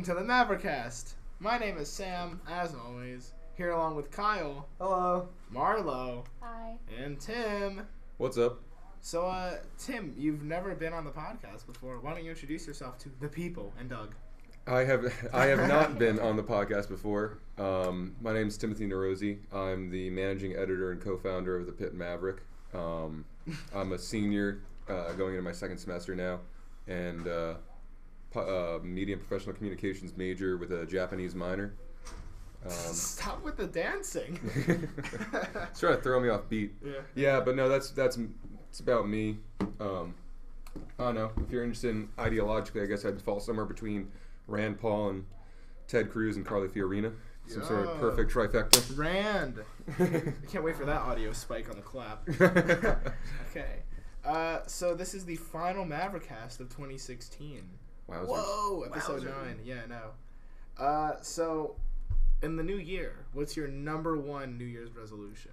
to the Mavericast. My name is Sam, as always, here along with Kyle. Hello. Marlo. Hi. And Tim. What's up? So, Tim, you've never been on the podcast before. Why don't you introduce yourself to the people and Doug? I have not been on the podcast before. My name's Timothy Nerozzi. I'm the managing editor and co-founder of the Pitt Maverick. I'm a senior going into my second semester now, and media and professional communications major with a Japanese minor. Stop with the dancing. It's trying to throw me off beat. Yeah, but no, it's about me. I don't know. If you're interested in ideologically, I guess I'd fall somewhere between Rand Paul and Ted Cruz and Carly Fiorina. Some sort of perfect trifecta. Rand. I can't wait for that audio spike on the clap. Okay. So this is the final Mavericast of 2016. Wowzers. Whoa, episode 9. Yeah, I know. So in the new year, what's your number one New Year's resolution?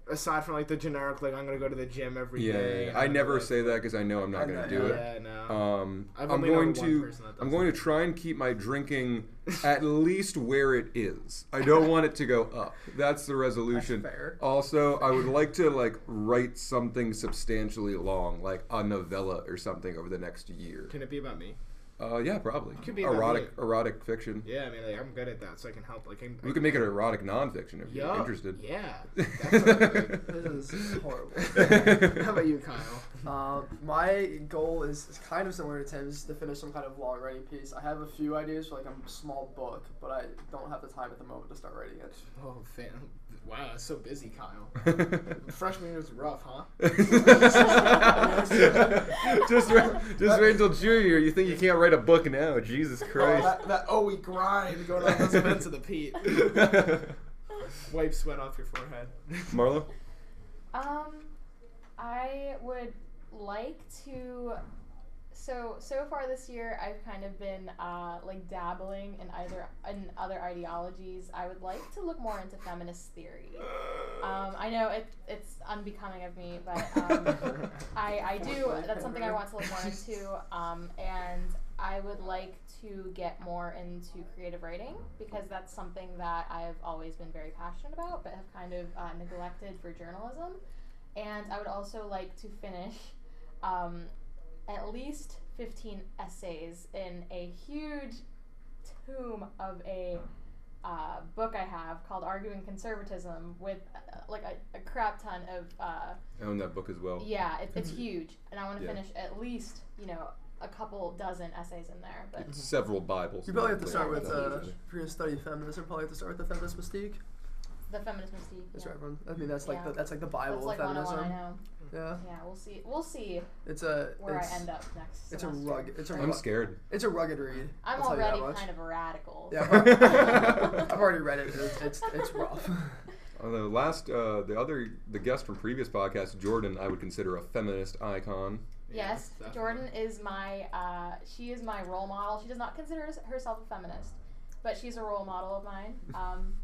Aside from like the generic, like I'm gonna go to the gym every day. Yeah, I never say that because I know I'm not gonna do it. Yeah, no. I'm going to try and keep my drinking at least where it is. I don't want it to go up. That's the resolution. That's fair. Also, I would like to write something substantially long, like a novella or something over the next year. Can it be about me? Yeah, probably. It could be erotic fiction. Yeah, I mean, I'm good at that, so I can help. We can make it erotic nonfiction if you're interested. Yeah. This is horrible. How about you, Kyle? My goal is kind of similar to Tim's, to finish some kind of long writing piece. I have a few ideas for a small book, but I don't have the time at the moment to start writing it. Oh, wow, that's so busy, Kyle. Freshman year's rough, huh? just wait until junior year. You think you can't write a book now? Jesus Christ! We grind going on those events of the Pete. Wipe sweat off your forehead. Marlo? I would like to. So far this year, I've kind of been dabbling in other ideologies. I would like to look more into feminist theory. I know it's unbecoming of me, but I do. That's something I want to look more into. And I would like to get more into creative writing because that's something that I've always been very passionate about, but have kind of neglected for journalism. And I would also like to finish at least 15 essays in a huge tome of a book I have called Arguing Conservatism with a crap ton of I own that book as well. Yeah, it's huge, and I want to finish at least a couple dozen essays in there. But several Bibles. You probably have to start with if you're gonna study feminism, probably have to start with the feminist mystique. The feminist mystique. That's right, everyone. I mean, that's the Bible of feminism. I know. Yeah. Yeah, we'll see. Where I end up next. It's semester. a rugged. I'm scared. It's a rugged read. I'm already kind of a radical. Yeah, I've already read it. It's rough. The guest from previous podcast, Jordan, I would consider a feminist icon. Yes, yeah, Jordan is she is my role model. She does not consider herself a feminist, but she's a role model of mine.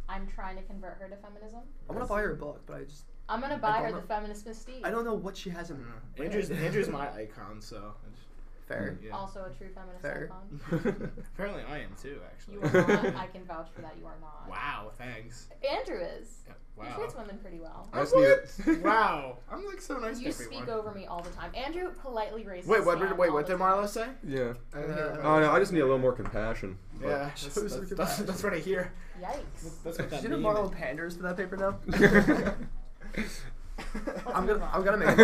I'm trying to convert her to feminism. I'm gonna buy her a book, but I'm gonna buy her the feminist mystique. I don't know what she has in her. Andrew's my icon, so fair. Yeah. Also a true feminist icon. Apparently I am too, actually. You are not. I can vouch for that. You are not. Wow, thanks. Andrew is. Yeah, wow. He treats women pretty well. Wow. I'm so nice to everyone. You speak over me all the time. Andrew politely raises What did time. Marlo say? Yeah. No, I just need a little more compassion. Yeah, that's what I hear. Yikes. That's what that means. You know Marlo panders for that paper now? I'm gonna make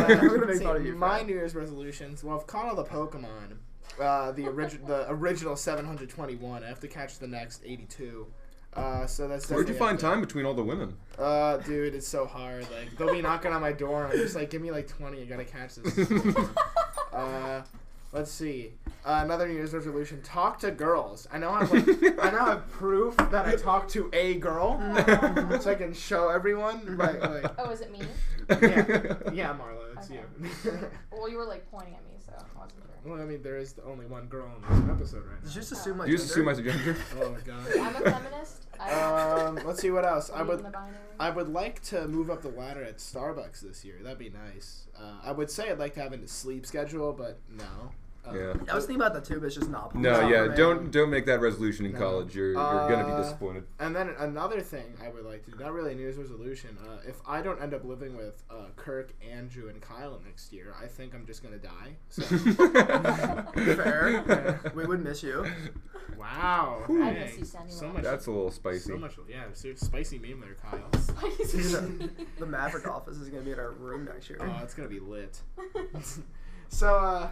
fun of you. My New Year's resolutions. Well, I've caught all the Pokemon. The original 721. I have to catch the next 82. So that's. Where'd you find time between all the women? Dude, it's so hard. They'll be knocking on my door. And I'm just give me 20. I gotta catch this. Let's see. Another New Year's resolution: talk to girls. I now have proof that I talked to a girl, so I can show everyone. Oh, is it me? Yeah, Marlo, it's you. Well, you were pointing at me, so I wasn't sure. Well, I mean, there is only one girl in this episode right now. Did you just assume my gender? You just assume my gender? Oh god. I'm a feminist. Let's see what else. I would like to move up the ladder at Starbucks this year. That'd be nice. I would say I'd like to have a sleep schedule, but no. Yeah. I was thinking about that too, but it's just not. No, yeah, for me. don't make that resolution in college. You're gonna be disappointed. And then another thing I would like to do, not really a New Year's resolution, if I don't end up living with Kirk, Andrew, and Kyle next year, I think I'm just gonna die. So. Fair. We would miss you. Wow. I Dang. miss you, Samuel. So much. That's a little spicy. So much. Yeah, spicy meme there, Kyle. The Maverick office is gonna be in our room next year. Oh, it's gonna be lit. So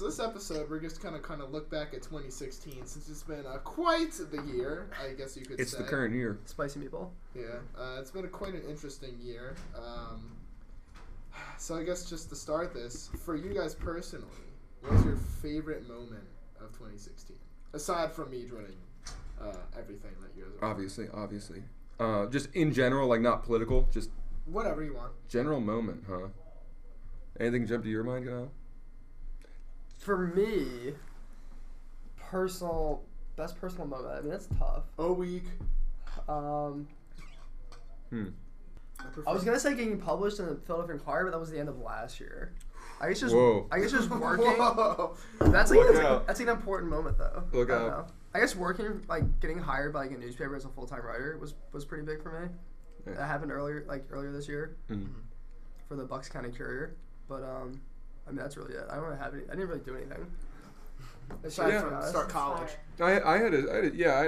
this episode, we're just kind of look back at 2016 since it's been quite the year, I guess you could say. It's the current year. Spicy meatball. Yeah, it's been quite an interesting year. So I guess just to start this, for you guys personally, what was your favorite moment of 2016? Aside from me joining everything that you guys are Obviously. Just in general, like not political, just whatever you want. general moment, huh? Anything jump to your mind, Kyle? For me, best personal moment. I mean, that's tough. Oh, week. I was gonna say getting published in the Philadelphia Inquirer, but that was the end of last year. I guess just Whoa. working. Whoa. That's Look out. that's an important moment though. Look I don't out. know. I guess working, like getting hired by like a newspaper as a full-time writer was pretty big for me. Yeah. That happened earlier this year Mhm. for the Bucks County Courier. But I mean that's really it. I don't really have any. I didn't really do anything. Aside Yeah. from start college. I had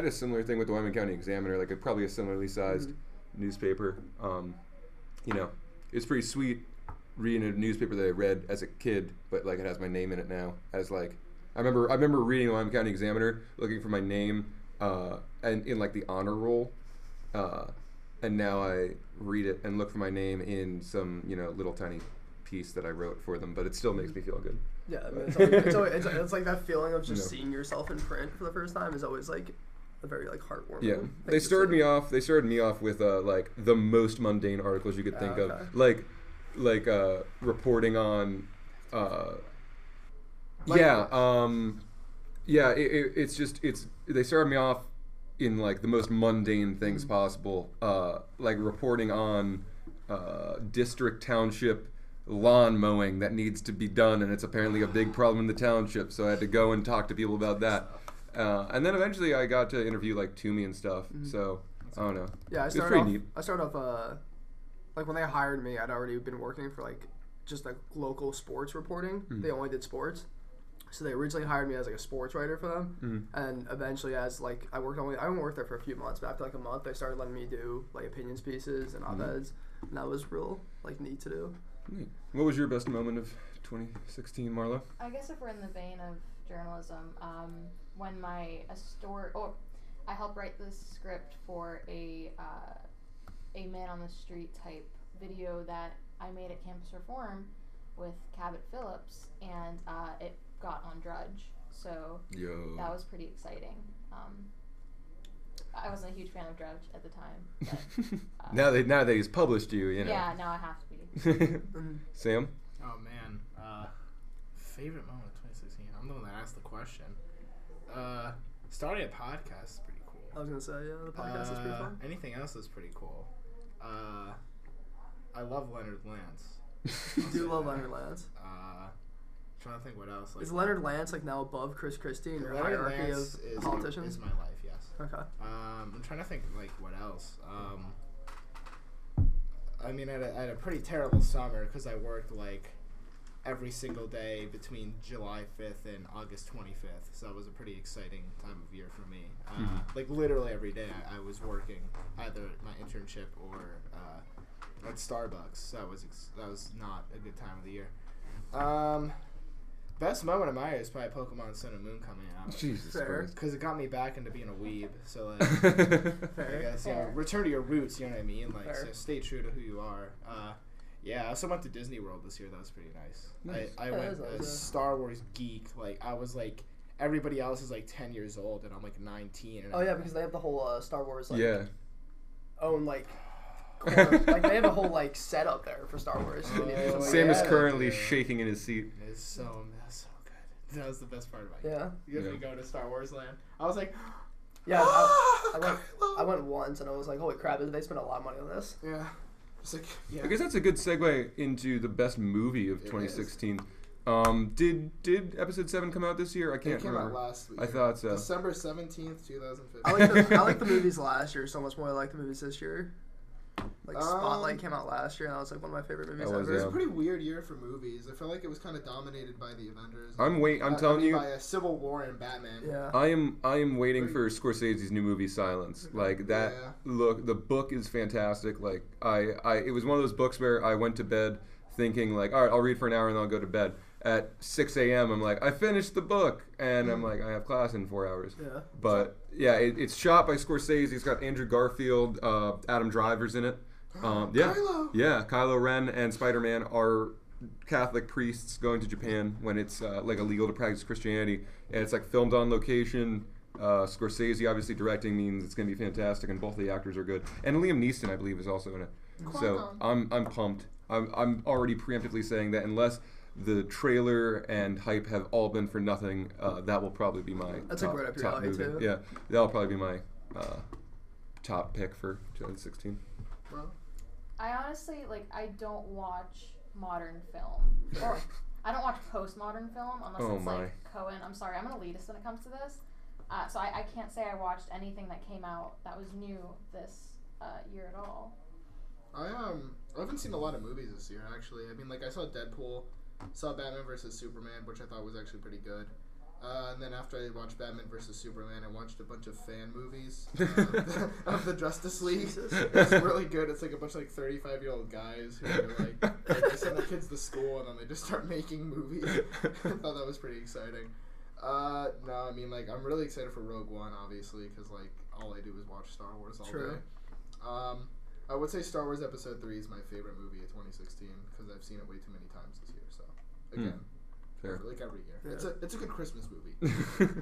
a similar thing with the Wyoming County Examiner, like probably a similarly sized newspaper. You know, it's pretty sweet reading a newspaper that I read as a kid, but like it has my name in it now. As like, I remember reading the Wyoming County Examiner, looking for my name, and in like the honor roll, and now I read it and look for my name in some little tiny piece that I wrote for them, but it still makes me feel good. Yeah, I mean, it's like that feeling of just seeing yourself in print for the first time is always like a very like heartwarming. Yeah, thing they to started see. me off. They started me off with like the most mundane articles you could think Okay. of, like reporting on. It's they started me off in like the most mundane things possible, like reporting on district township lawn mowing that needs to be done, and it's apparently a big problem in the township. So I had to go and talk to people about that. And then eventually I got to interview like Toomey and stuff. So I don't know. Yeah, It's pretty neat. I started off like when they hired me, I'd already been working for like just like local sports reporting. They only did sports. So they originally hired me as like a sports writer for them, and eventually as like I only worked there for a few months, but after like a month they started letting me do like opinions pieces and op-eds, and that was real like neat to do. Neat. What was your best moment of 2016, Marlo? I guess if we're in the vein of journalism, when I helped write the script for a man on the street type video that I made at Campus Reform with Cabot Phillips, and it got on Drudge, so that was pretty exciting. I wasn't a huge fan of Drudge at the time, but now that he's published you, yeah, now I have to be. Sam? Oh man, favorite moment of 2016. I'm the one that asked the question. Starting a podcast is pretty cool. I was gonna say the podcast is pretty fun. Anything else is pretty cool. I love Leonard Lance. You do love Leonard Lance. Trying to think what else. Like, Is Leonard Lance like now above Chris Christie in your Leonard hierarchy Lance of politicians? is my life, yes. Okay. I'm trying to think like what else. I mean, I had a pretty terrible summer because I worked like every single day between July 5th and August 25th. So it was a pretty exciting time of year for me. Like literally every day I was working either at my internship or at Starbucks. So that was not a good time of the year. Best moment of my year is probably Pokemon Sun and Moon coming out. Jesus Fair. Christ. Because it got me back into being a weeb. So like, I guess Fair. return to your roots. You know what I mean? Like, Fair. so stay true to who you are. Yeah, I also went to Disney World this year. That was pretty nice. Nice. I Yeah, went that was as Star Wars geek. Like I was like everybody else is like 10 years old and I'm like 19. And Oh yeah, because they have the whole Star Wars like Yeah. own like corner, like they have a whole like setup there for Star Wars. Oh, Sam is yeah, currently dude. shaking in his seat. It's so good. That was the best part about it. Yeah. You guys go to Star Wars Land. I was like, Yeah, I Kylo! went once and I was like, holy crap, they spent a lot of money on this. Yeah. It's like, yeah. I guess that's a good segue into the best movie of It 2016. Did episode 7 come out this year? I can't It came remember. out last week. I thought so. December 17th, 2015. I like the movies last year so much more than I like the movies this year. Like Spotlight came out last year, and that was like one of my favorite movies ever. It was a pretty weird year for movies. I feel like it was kind of dominated by the Avengers. I'm telling you, by a Civil War and Batman. Yeah. I am waiting for Scorsese's new movie Silence. Like that. Yeah. Look, the book is fantastic. Like it was one of those books where I went to bed thinking like, all right, I'll read for an hour and then I'll go to bed. At 6 a.m. I'm like, I finished the book, and I'm like, I have class in 4 hours. Yeah. But yeah, it's shot by Scorsese. It's got Andrew Garfield, Adam Driver's in it. Kylo. Yeah, Kylo Ren and Spider-Man are Catholic priests going to Japan when it's like illegal to practice Christianity, and it's like filmed on location. Scorsese obviously directing means it's going to be fantastic, and both of the actors are good. And Liam Neeson, I believe, is also in it. So I'm pumped. I'm already preemptively saying that unless the trailer and hype have all been for nothing, that will probably be my top movie. Too. Yeah, that'll probably be my top pick for 2016. Well, I honestly, I don't watch modern film. Or I don't watch postmodern film unless it's like Cohen. I'm sorry, I'm an elitist when it comes to this. So I can't say I watched anything that came out that was new this year at all. I haven't seen a lot of movies this year, actually. I mean, I saw Deadpool, saw Batman vs. Superman, which I thought was actually pretty good. And then after I watched Batman vs. Superman, I watched a bunch of fan movies of the Justice League. It's really good. It's like a bunch of 35-year-old guys who are they send their kids to school and then they just start making movies. I thought that was pretty exciting. No, I mean, I'm really excited for Rogue One, obviously, because all I do is watch Star Wars all day. I would say Star Wars Episode 3 is my favorite movie of 2016 because I've seen it way too many times this year. So again, fair. Every year, yeah. It's a good Christmas movie.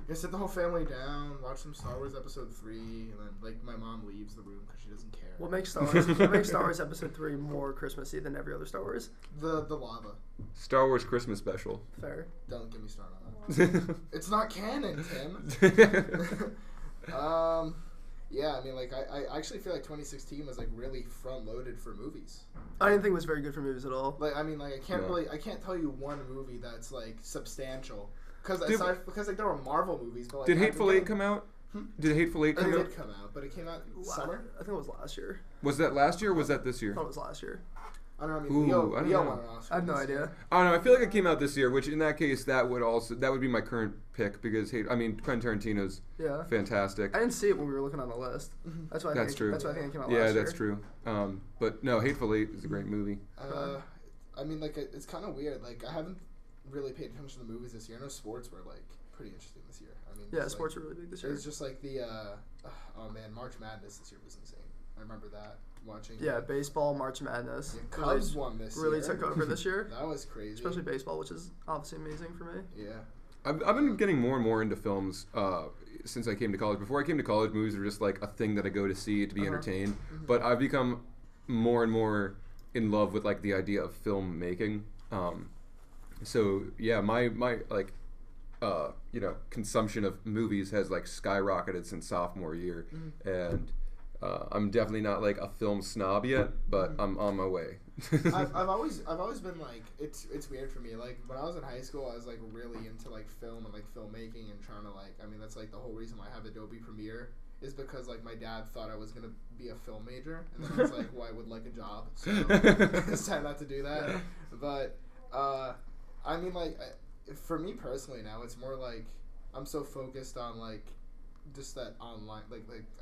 I sit the whole family down, watch some Star Wars Episode 3, and then my mom leaves the room because she doesn't care. What makes Star Wars Episode 3 more Christmassy than every other Star Wars? The lava. Star Wars Christmas special. Fair. Don't get me started on that. It's not canon, Tim. Yeah, I mean, I actually feel like 2016 was really front loaded for movies. I didn't think it was very good for movies at all. I can't tell you one movie that's substantial because there were Marvel movies. But did Hateful Eight come out? Did Hateful Eight come out? It did come out, but it came out summer. I think it was last year. Was that last year or was that this year? I thought it was last year. I don't know. I mean, Leo won an Oscar. I have no idea. I don't know. I feel like it came out this year, which in that case that would be my current pick because Quentin Tarantino's fantastic. I didn't see it when we were looking on the list. That's why I think it came out last year. Yeah, that's true. But no, Hateful Eight is a great movie. I mean, it's kind of weird. I haven't really paid attention to the movies this year. I know sports were pretty interesting this year. I mean, sports were really big this year. It was just March Madness this year was insane. I remember that. Watching baseball, March Madness. Yeah, Cubs won this year. Really took over this year. That was crazy. Especially baseball, which is obviously amazing for me. Yeah. I've been getting more and more into films since I came to college. Before I came to college, movies were just a thing that I go to see to be entertained. Mm-hmm. But I've become more and more in love with the idea of filmmaking. So yeah, my consumption of movies has skyrocketed since sophomore year, and I'm definitely not a film snob yet, but I'm on my way. I've always been it's weird for me. When I was in high school, I was really into film and filmmaking and trying to I mean that's the whole reason why I have Adobe Premiere is because my dad thought I was gonna be a film major, and then I was well, I would like a job, so I decided not to do that. Yeah. But I mean for me personally now, it's more I'm so focused on just that online,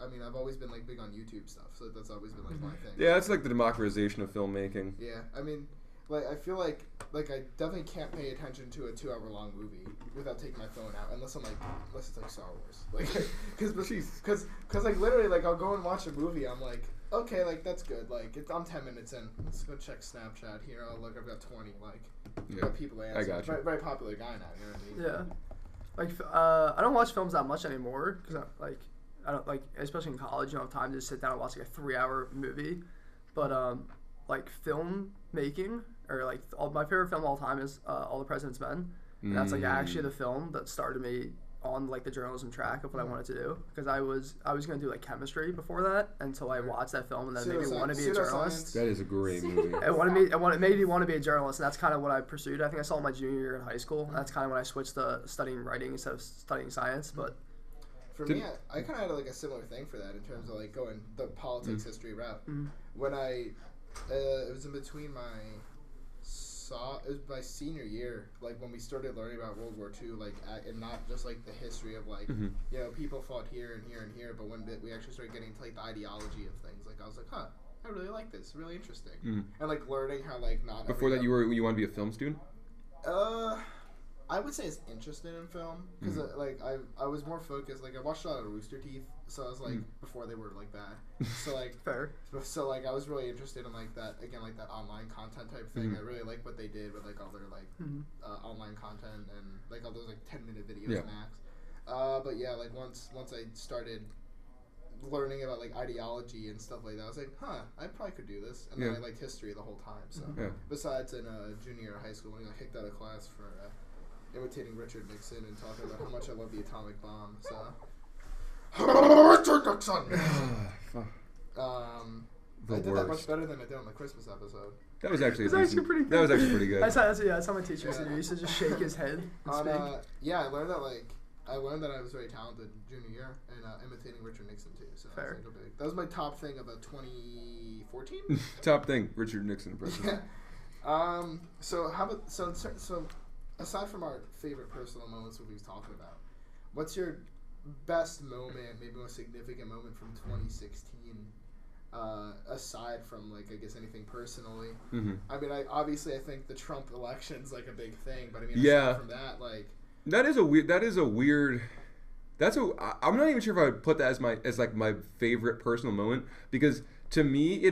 I mean, I've always been big on YouTube stuff, so that's always been my thing. Yeah, it's the democratization of filmmaking. Yeah, I mean, I feel like I definitely can't pay attention to a 2-hour-long movie without taking my phone out, unless it's Star Wars, because literally I'll go and watch a movie, I'm okay, that's good, I'm 10 minutes in, let's go check Snapchat here. Oh look, I've got 20 got people answering. I got you. Very popular guy now, you know what I mean? Yeah. I don't watch films that much anymore because I don't especially in college, you don't have time to just sit down and watch a 3-hour movie. But film making or my favorite film of all time is All the President's Men. And that's actually the film that started me on like the journalism track of what I wanted to do, because I was gonna do like chemistry before that until I watched that film and then made me want to be a journalist. That is a great movie. It made me want to be a journalist, and that's kind of what I pursued. I think I saw it my junior year in high school. And that's kind of when I switched to studying writing instead of studying science. But for me, I kind of had like a similar thing for that in terms of like going the politics history route. When it was in between it was my senior year, like when we started learning about World War II, like and not just like the history of like you know, people fought here and here and here, but when we actually started getting to like the ideology of things, like I was like, I really like this, really interesting, and like learning how like not before that you want to be a film student. I would say I was interested in film because like I was more focused. Like I watched a lot of Rooster Teeth, so I was like before they were like bad. So like fair. So like I was really interested in like that again, like that online content type thing. I really like what they did with like all their like online content and like all those like 10-minute videos max. But yeah, like once I started learning about like ideology and stuff like that, I was like, I probably could do this. And then I liked history the whole time. So besides in junior year of high school when I got kicked out of class for imitating Richard Nixon and talking about how much I love the atomic bomb. So Richard Nixon. I did that much better than I did on the Christmas episode. That was actually pretty good. That was actually pretty good. That's how my teacher used to do. He used to just shake his head and speak. I learned that I was very talented junior year and imitating Richard Nixon too. So fair. That was my top thing about 2014. Top thing, Richard Nixon impression. So how about so aside from our favorite personal moments that we've talked about, what's your best moment, maybe most significant moment from 2016? Aside from like I guess anything personally. I mean, I think the Trump election's like a big thing, but I mean aside from that, like I'm not even sure if I would put that as my favorite personal moment, because to me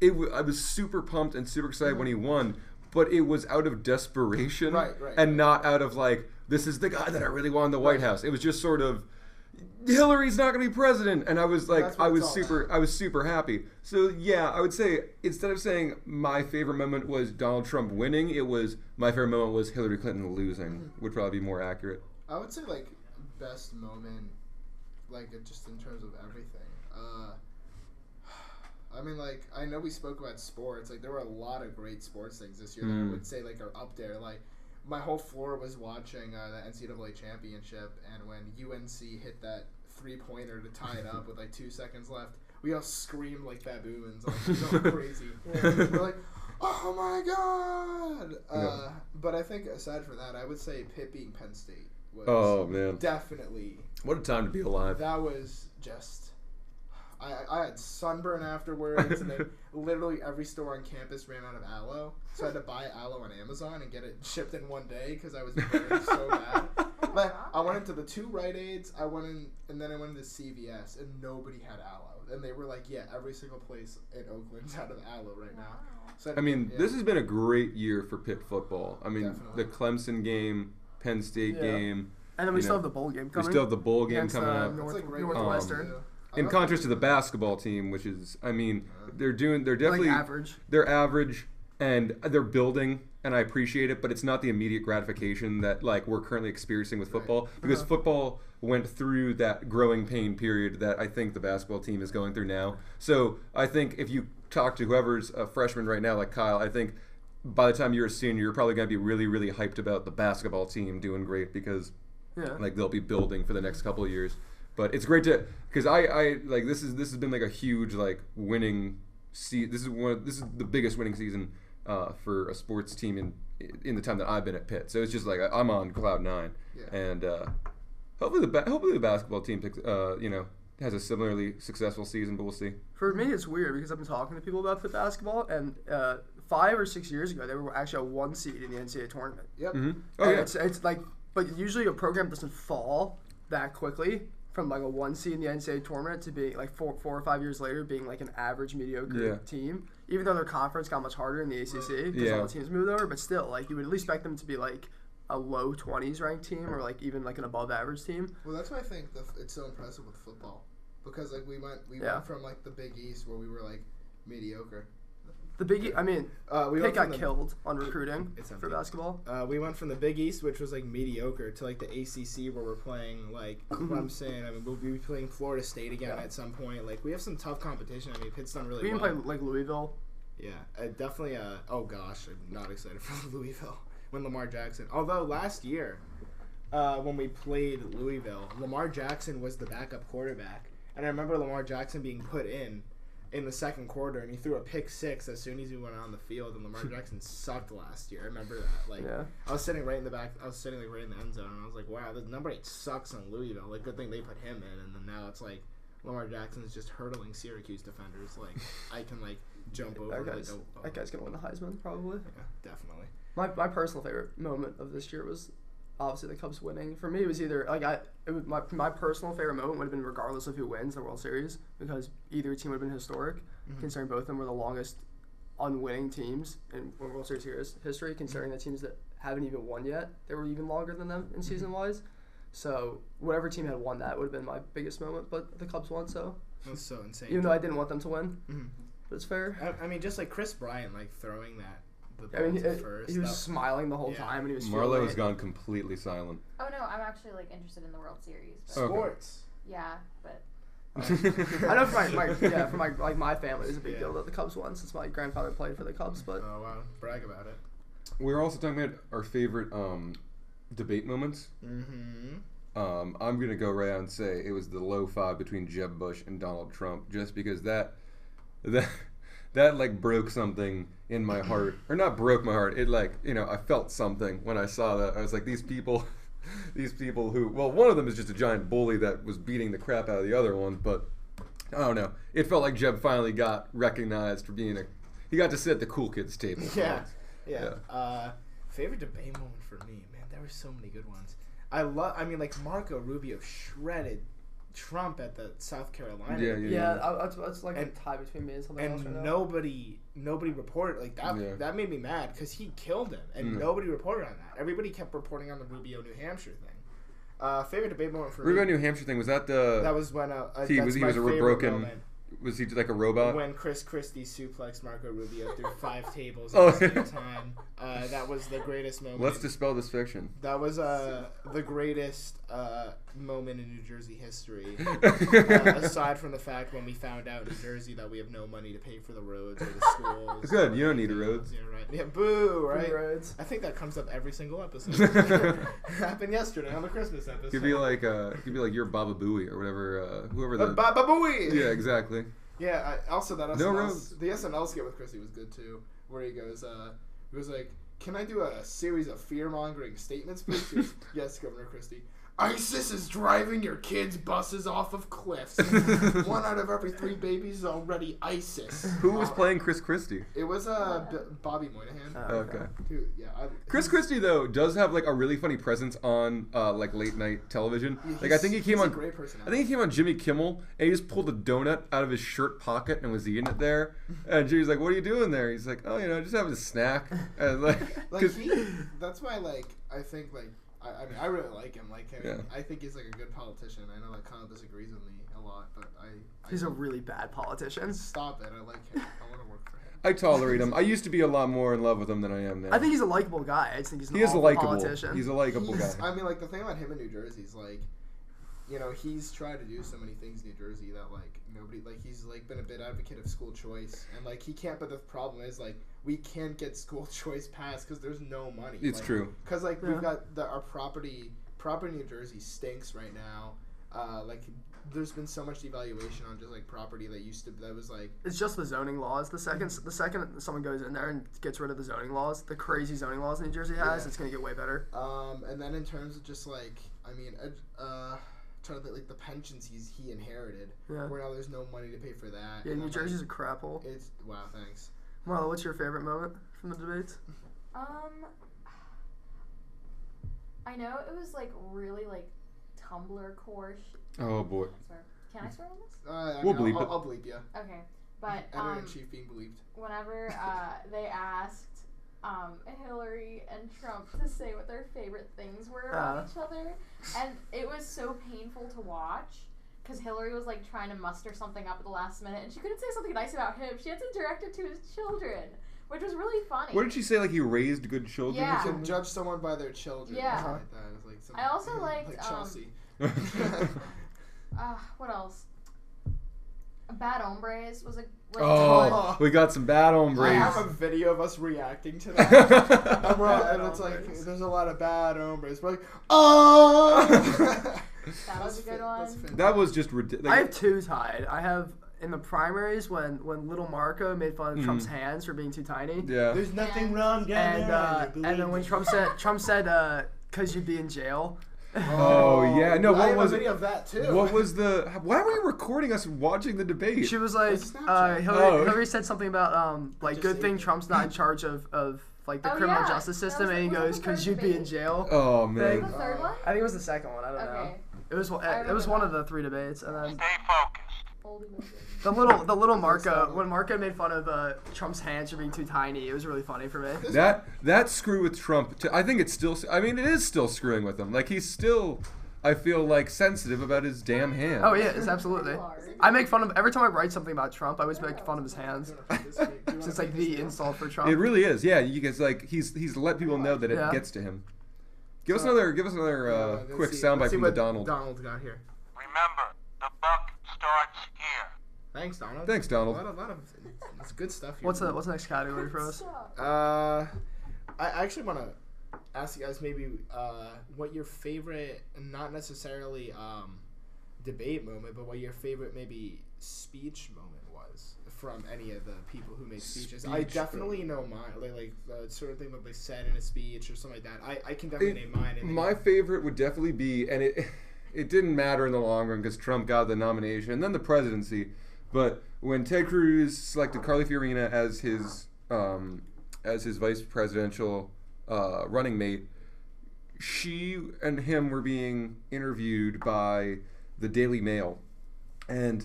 I was super pumped and super excited when he won, but it was out of desperation and not out of like, this is the guy that I really want in the White House. It was just sort of, Hillary's not going to be president, and I was like, I was super happy. So yeah, I would say instead of saying my favorite moment was Donald Trump winning, it was my favorite moment was Hillary Clinton losing. Would probably be more accurate. I would say like best moment, like just in terms of everything. I mean, like, I know we spoke about sports. Like, there were a lot of great sports things this year that I would say, like, are up there. Like, my whole floor was watching the NCAA championship, and when UNC hit that three-pointer to tie it up with, like, 2 seconds left, we all screamed like baboons. Like, going crazy. We're like, oh, my God! But I think aside from that, I would say Pitt beating Penn State was definitely... What a time to be alive. That was just... I had sunburn afterwards, and then literally every store on campus ran out of aloe, so I had to buy aloe on Amazon and get it shipped in one day because I was burned so bad. But I went into the 2 Rite Aids, and then I went into CVS, and nobody had aloe. And they were like, every single place in Oakland's out of aloe right now. So this has been a great year for Pitt football. I mean, definitely. The Clemson game, Penn State game. And then we still have the bowl game coming. We still have the bowl game coming up. Northwestern. In contrast to the basketball team, which is, I mean, they're definitely like average. They're average, and they're building, and I appreciate it, but it's not the immediate gratification that like we're currently experiencing with football, because football went through that growing pain period that I think the basketball team is going through now. So I think if you talk to whoever's a freshman right now, like Kyle, I think by the time you're a senior, you're probably going to be really, really hyped about the basketball team doing great, because like they'll be building for the next couple of years. But it's great to, because I like this has been like a huge like winning season. This is the biggest winning season for a sports team in the time that I've been at Pitt. So it's just like I'm on cloud 9, and hopefully the basketball team picks, has a similarly successful season. But we'll see. For me, it's weird because I've been talking to people about Pitt basketball, and 5 or 6 years ago they were actually a 1 seed in the NCAA tournament. Yep. Mm-hmm. Oh yeah. It's like, but usually a program doesn't fall that quickly from like a 1 seed in the NCAA tournament to being like 4 or 5 years later being like an average mediocre team, even though their conference got much harder in the ACC because all the teams moved over. But still, like you would at least expect them to be like a low 20s ranked team or like even like an above average team. Well, that's why I think it's so impressive with football, because like we went from like the Big East where we were like mediocre The Big I mean, we Pitt went got from killed on recruiting It's for empty. basketball. We went from the Big East, which was like mediocre, to like the ACC, where we're playing like Clemson. I mean, we'll be playing Florida State again at some point. Like, we have some tough competition. I mean, Pitt's done really We well. even play like Louisville. Yeah, definitely. Oh gosh, I'm not excited for Louisville when Lamar Jackson. Although last year, when we played Louisville, Lamar Jackson was the backup quarterback, and I remember Lamar Jackson being put in the second quarter, and he threw a pick six as soon as he went on the field. And Lamar Jackson sucked last year. I remember that. Like, I was sitting right in the back. I was sitting like right in the end zone, and I was like, wow, the number 8 sucks on Louisville. Like, good thing they put him in, and then now it's like Lamar Jackson's just hurdling Syracuse defenders. Like, I can like jump over. That guy's gonna win the Heisman probably. Yeah, definitely. My personal favorite moment of this year was obviously the Cubs winning. For me, it was either my personal favorite moment would have been regardless of who wins the World Series, because either team would have been historic, considering both of them were the longest unwinning teams in World Series history. Considering the teams that haven't even won yet, they were even longer than them in season wise. So whatever team had won that would have been my biggest moment. But the Cubs won, so That's so insane. even though I didn't want them to win, but it's fair. I mean, just like Chris Bryant, like throwing that. I mean, he was smiling the whole time, and he was. Marlo has gone completely silent. Oh no, I'm actually like interested in the World Series. But Sports. Yeah, but. I know for my family, it was a big deal that the Cubs won, since my grandfather played for the Cubs. But oh wow, brag about it. We're also talking about our favorite debate moments. I'm gonna go right out and say it was the low five between Jeb Bush and Donald Trump, just because that like broke something in my heart, or not broke my heart. It like, I felt something when I saw that. I was like, these people who, well, one of them is just a giant bully that was beating the crap out of the other one, but I don't know. It felt like Jeb finally got recognized for being he got to sit at the cool kids table. Yeah. Favorite debate moment for me, man. There were so many good ones. I mean, like Marco Rubio shredded Trump at the South Carolina. That's like a tie between me and something else right now. Nobody reported like that. Yeah. That made me mad because he killed him, and nobody reported on that. Everybody kept reporting on the Rubio, New Hampshire thing. Favorite debate moment for Rubio, me. New Hampshire thing, was that the? That was when he was a broken. Moment. Was he like a robot? When Chris Christie suplexed Marco Rubio through 5 tables at the same time. That was the greatest moment. Let's dispel this fiction. That was the greatest moment in New Jersey history. Aside from the fact when we found out in New Jersey that we have no money to pay for the roads or the schools. Good, you don't need roads. Yeah, right. Yeah, boo, right? Roads. I think that comes up every single episode. Happened yesterday on the Christmas episode. Could be like your Baba Booey or whatever, whoever the Baba Booey. Yeah, exactly. Yeah. Also, that no SNL, roads. The SNL skit with Chrissy was good too, where he goes, like, "Can I do a series of fear-mongering statements, please?" He goes, "Yes, Governor Christie. ISIS is driving your kids' buses off of cliffs. 1 out of every 3 babies is already ISIS." Who was playing Chris Christie? It was Bobby Moynihan. Okay. Dude, yeah. Chris Christie though does have like a really funny presence on like late night television. Like I think he came on. Great personality. I think he came on Jimmy Kimmel and he just pulled a donut out of his shirt pocket and was eating it there. And Jimmy's like, "What are you doing there?" He's like, "Oh, just having a snack." And that's why I think I mean, I really like him. Like, I think he's like a good politician. I know that Kyle disagrees with me a lot, but he's a really bad politician. Stop it! I like him. I want to work for him. I tolerate him. I used to be a lot more in love with him than I am now. I think he's a likable guy. I just think he's an awful politician. He's a likable guy. I mean, like the thing about him in New Jersey is like, he's tried to do so many things in New Jersey that like nobody he's like been a big advocate of school choice, and like he can't. But the problem is like we can't get school choice passed because there's no money. It's true. Because like we've got our property in New Jersey stinks right now. There's been so much devaluation on just like property that was like. It's just the zoning laws. The second someone goes in there and gets rid of the zoning laws, the crazy zoning laws New Jersey has, it's gonna get way better. And then in terms of just like, I mean, trying to think like the pensions he inherited, where now there's no money to pay for that. Yeah, New Jersey's a crap hole. It's wow, thanks. Marlo, what's your favorite moment from the debates? I know it was like really like Tumblr core. Oh boy. Can I swear on this? We'll bleep it. I'll bleep you. Okay, but Editor-in-Chief being bleeped. Whenever they asked Hillary and Trump to say what their favorite things were about each other, and it was so painful to watch because Hillary was like trying to muster something up at the last minute, and she couldn't say something nice about him. She had to direct it to his children, which was really funny. What did she say? Like he raised good children? Yeah. You can judge someone by their children. Yeah. Or something like that. It's like something, I also liked, like Chelsea. What else? Bad Hombres was a. Oh, we got some bad I hombres. have a video of us reacting to that. and it's like, hombres. there's a lot of bad hombres. We're like, oh! That was a good one. That was just ridiculous. I have two tied. I have in the primaries when little Marco made fun of Trump's hands for being too tiny. Yeah. There's nothing wrong down And then when Trump said cause you'd be in jail. Oh yeah, no. I What have was a it? video of that too. What was the? Why were you recording us watching the debate? She was like, It's Snapchat. Hillary said something about like Just good saved thing it. Trump's not in charge of like the Oh, criminal yeah. justice That system, was- and he was that goes, the cause third you'd be in debate? jail. Oh Was man. the third one? I think it was the second one. I don't know. Okay. It was remember one that. of the 3 debates, and then Stay focused. Oldie movie. the little Marco Stop. when Marco made fun of Trump's hands for being too tiny, it was really funny for me. That screw with Trump. I think it's still. I mean, it is still screwing with him. Like he's still. I feel like sensitive about his damn hands. Oh yeah, it's absolutely. I make fun of every time I write something about Trump. I always make fun of his hands. It's like the insult for Trump. It really is. Yeah, you guys like he's let people know that it Yeah. gets to him. Give us another quick soundbite from the Donald. Donald got here. Remember, the buck starts here. Thanks, Donald. Thanks, Donald. A lot of it's good stuff here. What's the next category for us? I actually want to ask you guys maybe what your favorite, not necessarily debate moment, but what your favorite maybe speech moment was from any of the people who made speeches. I Speech definitely know mine, like the sort of thing that they said in a speech or something like that. I can definitely name mine. And My favorite would definitely be, and it didn't matter in the long run because Trump got the nomination and then the presidency. But when Ted Cruz selected Carly Fiorina as his vice presidential running mate, she and him were being interviewed by the Daily Mail, and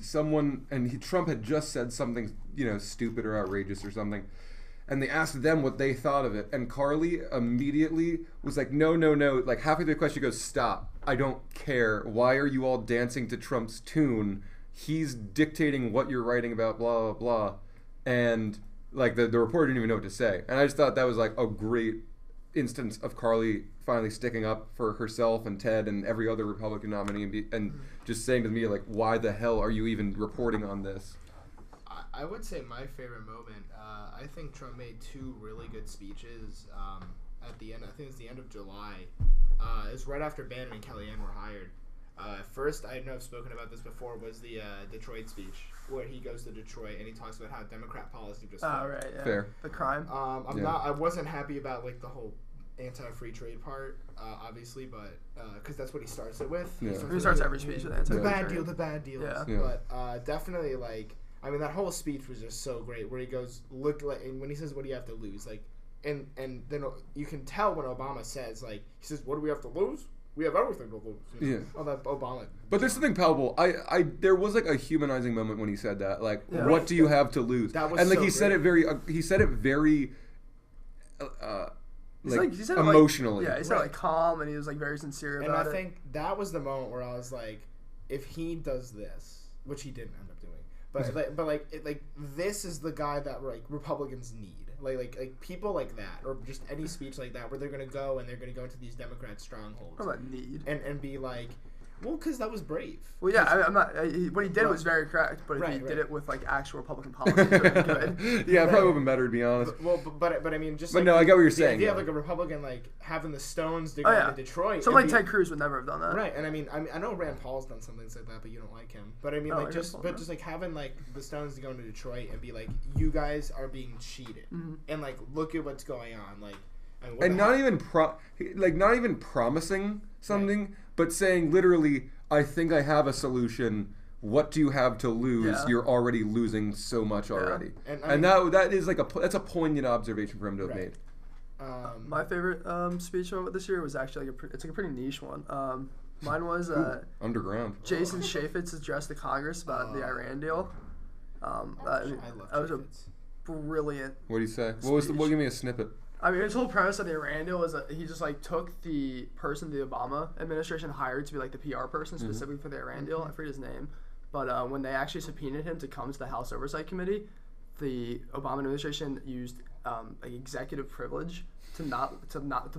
Trump had just said something stupid or outrageous or something, and they asked them what they thought of it, and Carly immediately was like, no, like halfway through the question she goes, stop, I don't care, why are you all dancing to Trump's tune? He's dictating what you're writing about, blah blah blah. And like the reporter didn't even know what to say, and I just thought that was like a great instance of Carly finally sticking up for herself and Ted and every other Republican nominee and just saying to the media, like, why the hell are you even reporting on this? I would say my favorite moment, I think Trump made 2 really good speeches at the end. I think it was the end of July. It was right after Bannon and Kellyanne were hired. First, I know I've spoken about this before, was the Detroit speech, where he goes to Detroit and he talks about how Democrat policy just Oh right, yeah. Fair. The crime. I wasn't happy about like the whole anti-free trade part, obviously, but because that's what he starts it with. Yeah. He starts every speech with anti-free the bad trade. deal, the bad deals. Yeah. But definitely, like, I mean, that whole speech was just so great. Where he goes, look, like, and when he says, "What do you have to lose?" Like, and then you can tell when Obama says, like, he says, "What do we have to lose? We have everything to lose." Yeah. Oh, that Obama. But there's something palpable. There was like a humanizing moment when he said that. Like, Yeah. what do you have to lose? That was and like so he said great. it very. He said it very. He said it, like, Emotionally. Yeah, he said it, like calm, and he was like very sincere And about I it. think that was the moment where I was like, if he does this, which he didn't end up doing, but this is the guy that like Republicans need. Like people like that, or just any speech like that, where they're gonna go into these Democrat strongholds What about need? and be like, well, because that was brave. Well, yeah, I'm not. What he did was very correct, but if he did it with like actual Republican policies, it would be good. Yeah, it probably would have been better to be honest. But I mean, just. But like, no, I get what you're the saying. idea Yeah. of like a Republican like having the stones to Oh, go yeah. to Detroit. Someone and like be- Ted Cruz would never have done that. Right, and I mean, I know Rand Paul's done some things like that, but you don't like him. But I mean, Oh, like Rand just, Paul, but yeah. just like having like the Stones to go into Detroit and be like, you guys are being cheated, and like look at what's going on, like, I mean, what And the not heck? even promising something, but saying literally, I think I have a solution. What do you have to lose? Yeah. You're already losing so much already. And, And I mean, that is like that's a poignant observation for him to have Right. made. My favorite speech moment this year was actually it's like a pretty niche one. Mine was Underground. Jason Chaffetz's address to Congress about the Iran deal. I love That was a Chaffetz. brilliant. What do you say? What give me a snippet? I mean, his whole premise of the Iran deal was that he just like took the person the Obama administration hired to be like the PR person specifically for the Iran deal. I forget his name, but when they actually subpoenaed him to come to the House Oversight Committee, the Obama administration used like executive privilege to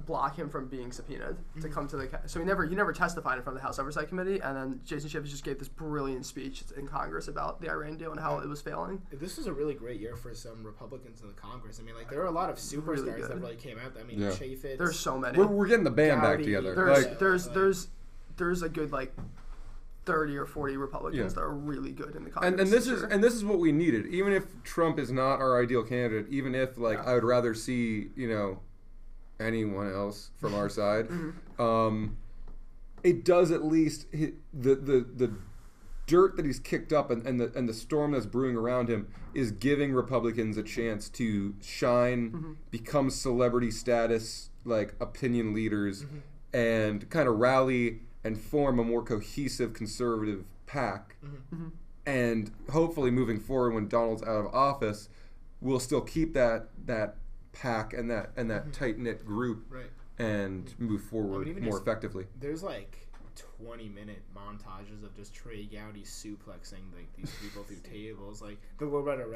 block him from being subpoenaed to come to so he never testified in front of the House Oversight Committee, and then Jason Chaffetz just gave this brilliant speech in Congress about the Iran deal and how it was failing. This was a really great year for some Republicans in the Congress. I mean, like there were a lot of superstars that really came out. I mean, Chaffetz. There's so many. We're getting the band back Gowdy. together. There's a good like 30 or 40 Republicans that are really good in the Congress. And this is what we needed. Even if Trump is not our ideal candidate, even if I would rather see anyone else from our side, it does at least the dirt that he's kicked up and the storm that's brewing around him is giving Republicans a chance to shine, become celebrity status like opinion leaders, and kind of rally and form a more cohesive conservative pack. And hopefully moving forward when Donald's out of office, we'll still keep that pack and that tight-knit group and move forward more effectively. There's like 20-minute montages of just Trey Gowdy suplexing like these people through tables, like the Loretta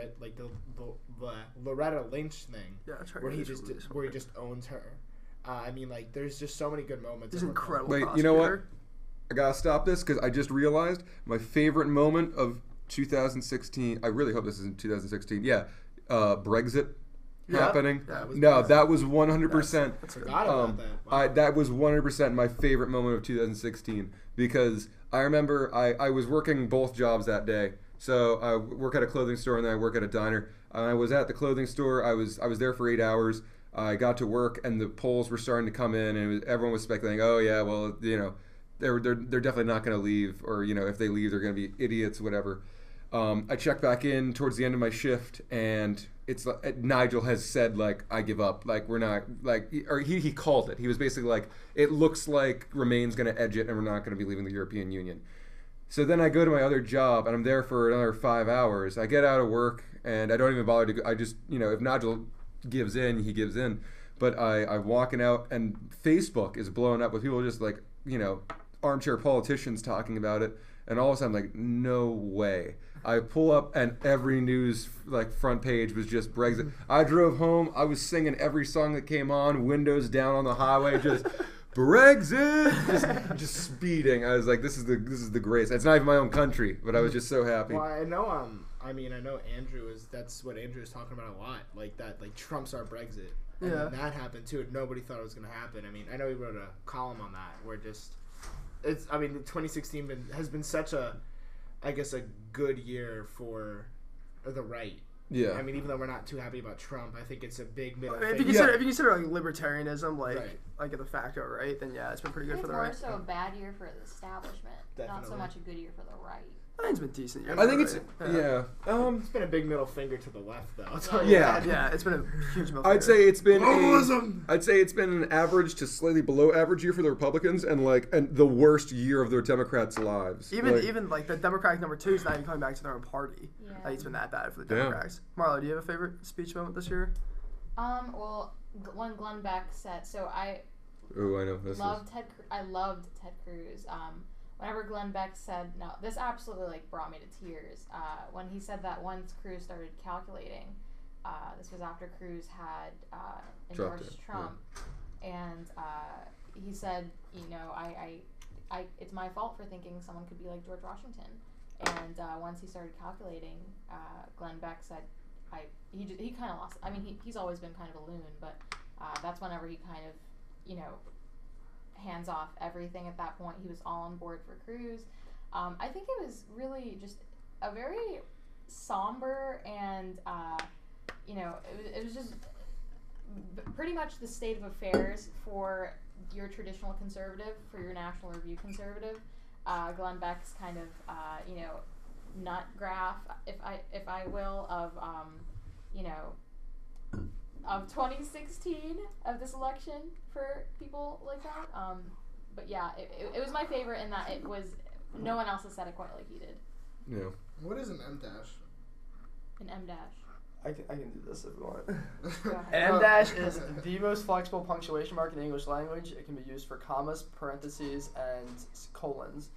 Lynch thing, where he just owns her. I mean, like there's just so many good moments. It's incredible. Wait, you know what? I gotta stop this because I just realized my favorite moment of 2016. I really hope this isn't 2016. Yeah, Brexit. Happening. That was 100%. I forgot about that. Wow. That was 100% my favorite moment of 2016 because I remember I was working both jobs that day. So I work at a clothing store and then I work at a diner. I was at the clothing store. I was there for 8 hours. I got to work and the polls were starting to come in and everyone was speculating. Oh yeah, well they're definitely not going to leave, or if they leave they're going to be idiots, whatever. I checked back in towards the end of my shift and it's like Nigel has said like I give up, like we're not like, or he called it. He was basically like it looks like Remain's going to edge it and we're not going to be leaving the European Union. So then I go to my other job and I'm there for another 5 hours. I get out of work and I don't even bother to go. I just if Nigel gives in, he gives in. But I'm walking out and Facebook is blowing up with people just like armchair politicians talking about it, and all of a sudden I'm like, no way. I pull up and every news like front page was just Brexit. I drove home. I was singing every song that came on, windows down on the highway, just Brexit, just speeding. I was like, this is the greatest. It's not even my own country, but I was just so happy. Well, I know. I know Andrew that's what Andrew is talking about a lot. Like that, like Trump's our Brexit. And then that happened too. Nobody thought it was gonna happen. I mean, I know he wrote a column on that where just 2016 has been such a good year for the right. Yeah. I mean, even though we're not too happy about Trump, I think it's a big middle if finger. you consider like libertarianism, like a de facto right, then yeah, it's been pretty good for the right. It's more so a bad year for the establishment, not so Definitely. much a good year for the right. I think it's been decent. Year I think for it's the right. It's been a big middle finger to the left, though. I'll tell you Yeah. that. Yeah, it's been a huge middle I'd finger. say it's been Globalism! I'd say it's been an average to slightly below average year for the Republicans, and the worst year of the Democrats' lives. Even the Democratic number 2 is not even coming back to their own party. Yeah. Like, it's been that bad for the Democrats. Marlo, do you have a favorite speech moment this year? Well, when Glenn Beck said, so I know I loved Ted Cruz. Whenever Glenn Beck said, no, this absolutely brought me to tears. When he said that once Cruz started calculating, this was after Cruz had endorsed Trump, and he said, I it's my fault for thinking someone could be like George Washington. And once he started calculating, Glenn Beck said, he kind of lost. I mean, he's always been kind of a loon, but that's whenever he kind of, hands off everything at that point. He was all on board for Cruz. I think it was really just a very somber and, it was just pretty much the state of affairs for your traditional conservative, for your National Review conservative. Glenn Beck's kind of, nut graph, if I will, of 2016 of this election for people like that. But yeah, it was my favorite in that it was no one else has said it quite like he did. Yeah. What is an M dash? An M dash. I can do this if you want. Yeah. An em dash is the most flexible punctuation mark in the English language. It can be used for commas, parentheses, and colons.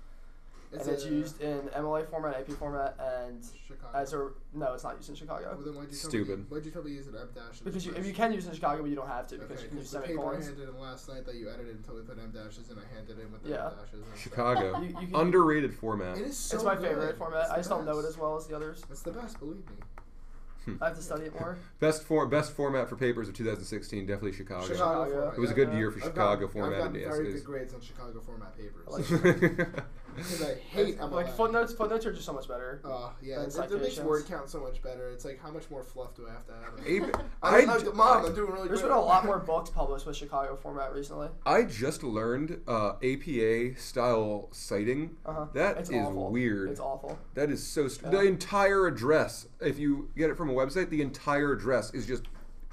It's used in MLA format, AP format, and Chicago. no, it's not used in Chicago. Well, then why'd you Stupid. Why'd you tell me to use an em dash? Because you can use it in Chicago, but you don't have to because you can use the paper I semicolons. handed in last night that you edited until we put em dashes and I handed in with the Yeah. em dashes. And Chicago. You can- Underrated format. It is so It's my good. favorite format. It's I just the don't know it best. as well as the others. It's the best, believe me. I have to study it more. Best format for papers of 2016, definitely Chicago. Chicago Chicago. format. It was a yeah. good year for I've Chicago gotten format in the very essays. good grades on Chicago format papers. I like Because I hate MLA. Like footnotes are just so much better. Yeah, than it makes citations. word count so much better. It's like, how much more fluff do I have to add? I I'm doing really There's good. been a lot more books published with Chicago format recently. just learned APA style citing. That It's is awful. weird. It's awful. That is so Yeah. the entire address. If you get it from a website, the entire address is just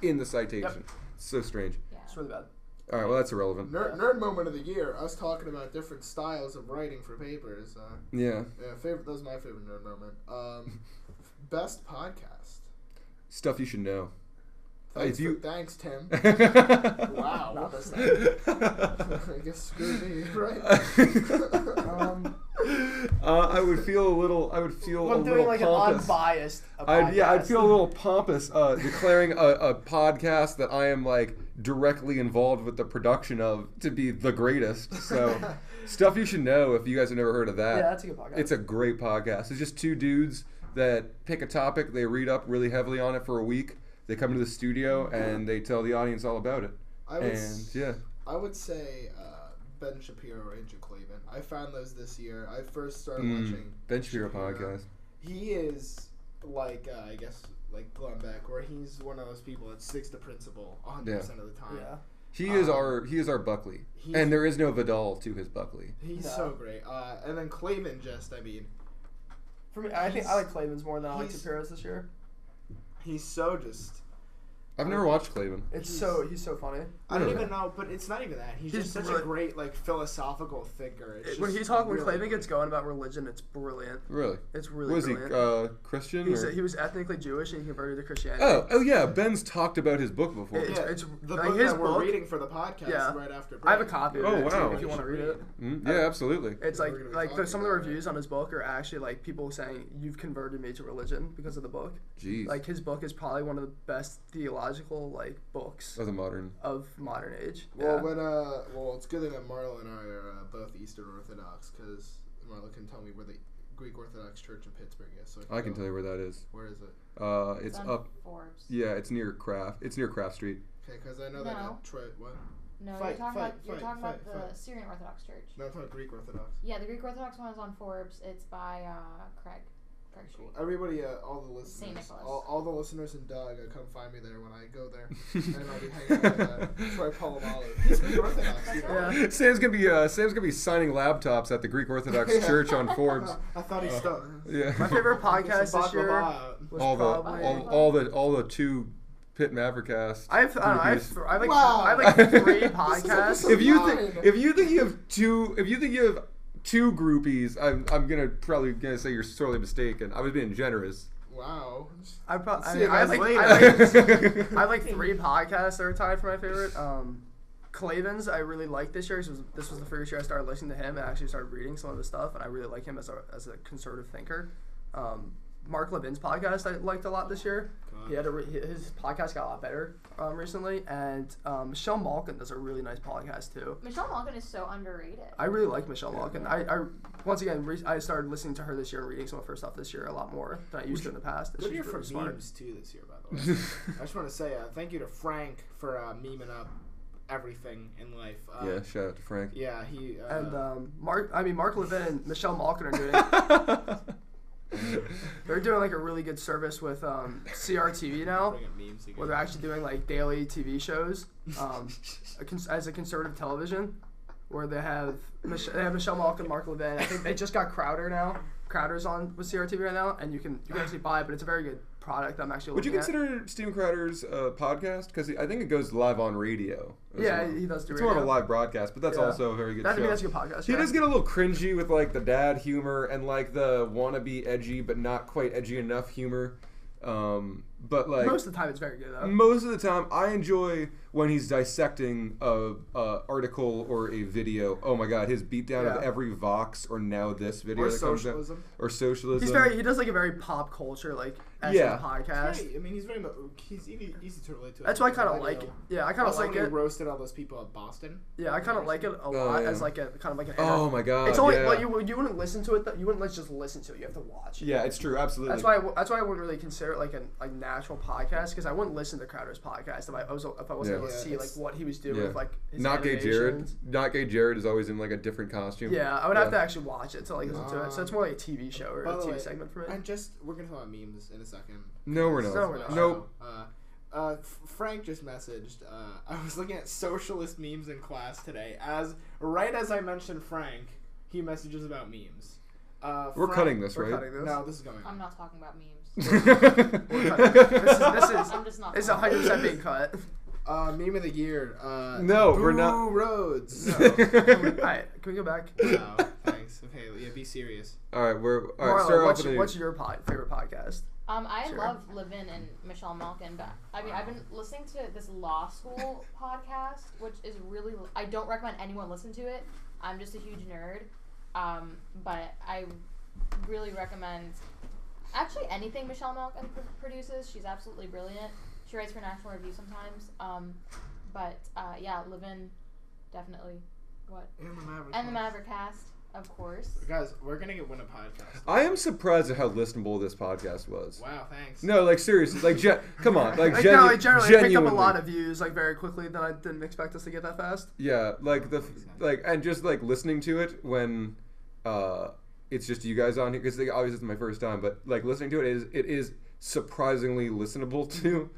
in the citation. It's so strange. Yeah. It's really bad. All right, well that's irrelevant. Nerd moment of the year. Us talking about different styles of writing for papers. Yeah. That was my favorite nerd moment. Best podcast. Stuff you should know. Thanks, Tim. Wow. Not this time. I guess screw me, right? I would feel a little. I would feel I'm a doing little like pompous. an unbiased. I'd feel a little pompous declaring a podcast that I am like directly involved with the production of to be the greatest. So, stuff you should know if you guys have never heard of that. Yeah, that's a good podcast. It's a great podcast. It's just two dudes that pick a topic, they read up really heavily on it for a week. They come to the studio and they tell the audience all about it. I would say Ben Shapiro or Andrew Clavin. I found those this year. I first started watching Ben Shapiro podcast. He is like I guess like Glenn Beck, where he's one of those people that sticks to principle 100% of the time. Yeah. He is our Buckley, and there is no Vidal to his Buckley. He's so great. And then Clavin, For me, I think I like Clavin's more than I like Shapiro's this year. he's so just. I've never watched Clavin. He's so funny. I don't even know, but it's not even that. He's just such a great like philosophical thinker. When Clavin gets going about religion, it's brilliant. Really? It's really Was brilliant. he Christian? He was ethnically Jewish and he converted to Christianity. Oh yeah. Ben's talked about his book before. It's the like book his that we're book. reading for the podcast Yeah. right after. I have a copy of Oh, it wow. if you want to read it. Yeah, absolutely. It's We're gonna be talking some of the about it. reviews on his book are actually like people saying you've converted me to religion because of the book. Jeez. Like his book is probably one of the best theological like books Of the modern. of modern age. Well, it's good that Marlo and I are both Eastern Orthodox because Marlo can tell me where the Greek Orthodox Church in Pittsburgh is. So I can tell you where that is. Where is it? It's on up. Forbes. Yeah, it's near Craft. It's near Craft Street. Okay, because I know that No. Troy. What? No, Fight, you're talking about the fight. Syrian Orthodox Church. No, I'm talking about Greek Orthodox. Yeah, the Greek Orthodox one is on Forbes. It's by Craig Street. Everybody, all the St. listeners, Nicholas. all the listeners and Doug, come find me there when I go there, and I'll be hanging out with Troy Polamalu. He's Greek Orthodox, you know? Yeah. Sam's gonna be signing laptops at the Greek Orthodox Church on Forbes. I thought he stuck. Yeah. My favorite podcast this year Baklava. was all probably. the 2 Pitt Maverickast. I have groupies. I have like 3 podcasts. If you think you have two groupies, I'm gonna say you're sorely mistaken. I was being generous. Wow. I See you guys later. I have like 3 podcasts that are tied for my favorite. Clavin's I really liked this year. This was the first year I started listening to him and actually started reading some of his stuff, and I really like him as a conservative thinker. Mark Levin's podcast I liked a lot this year. His podcast got a lot better recently, and Michelle Malkin does a really nice podcast too. Michelle Malkin is so underrated. I really like Michelle Malkin. I once again I started listening to her this year and reading some of her stuff this year a lot more than I used to in the past. Good She's year really for smart. memes too this year, by the way. I just want to say thank you to Frank for memeing up everything in life. Yeah, shout out to Frank. Yeah, he. And Mark Levin and Michelle Malkin are doing. They're doing like a really good service with CRTV now, bring up memes again. where they're actually doing like daily TV shows as a conservative television, where they have Michelle Malkin, Mark Levin. I think they just got Crowder now. Crowder's on with CRTV right now, and you can actually buy it, but it's a very good product. I'm actually Would you looking consider Steven Crowder's podcast? Because I think it goes live on radio. as Yeah, well. he does do It's radio. more of a live broadcast, but that's Yeah. also a very good I show. think that's a good podcast. He yeah. does get a little cringy with like the dad humor and like the wannabe edgy but not quite edgy enough humor. But like Most of the time, it's very good though. most of the time, I enjoy when he's dissecting a article or a video. Oh my god, his beatdown of Yeah. every Vox or Now This video Or that comes out. socialism. Or socialism. He does like a very pop culture like Yeah. podcast. I mean, he's easy to relate to. That's why I kind of like it. Yeah, I kind of Also, like when he it. roasted all those people at Boston. Yeah, I kind of like it a lot yeah. as like a kind of like an. Oh my god. It's only yeah. well, you wouldn't listen to it. You wouldn't just listen to it. You have to watch it. Yeah, it's true. Absolutely. That's why I wouldn't really consider it like a natural podcast because I wouldn't listen to Crowder's podcast if I wasn't Yeah. able to see like what he was doing Yeah. with like his Not Gay Jared. animations. Not Gay Jared is always in like a different costume. Yeah, I would have to actually watch it to like listen to it. So it's more like a TV show or By a the TV way, segment for me. we're gonna talk about memes in a second. No, we're not. No, we're not. Nope. Frank just messaged. I was looking at socialist memes in class today. Right as I mentioned Frank, he messages about memes. We're Frank- cutting this, We're right? cutting this. No, this is going I'm on. not talking about memes. This is I'm just not. it's talking about 100% being cut. Meme of the year. No, we're Boo not. Roads. Alright, can we go back? No, thanks. Okay, yeah, be serious. All right, Marlo, start off with what's your favorite podcast? I Sure. love Levin and Michelle Malkin, but I mean, I've been listening to this law school podcast, which is really. I don't recommend anyone listen to it. I'm just a huge nerd, but I really recommend actually anything Michelle Malkin produces. She's absolutely brilliant. She writes for National Review sometimes, but yeah, Levin, definitely. What? And the Mavericast, of course. Guys, we're gonna win a podcast. I am surprised at how listenable this podcast was. Wow, thanks. No, like seriously, like come on, like Generally picked up a genuinely. lot of views like very quickly that I didn't expect us to get that fast. Yeah, like and just like listening to it when it's just you guys on here because obviously it's my first time, but like listening to it is surprisingly listenable to.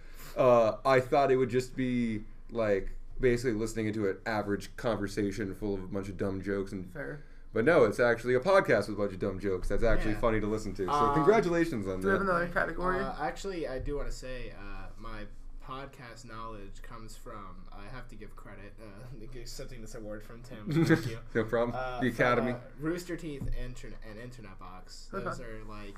I thought it would just be like basically listening into an average conversation full of a bunch of dumb jokes and. Fair. But no, it's actually a podcast with a bunch of dumb jokes. That's actually Yeah. funny to listen to. So congratulations on Do we have that. another category? Actually, I do want to say my podcast knowledge comes from. I have to give credit. Accepting this award from Tim. Thank you. No problem. The from, Academy. Rooster Teeth and Internet Box. Those Okay. are like.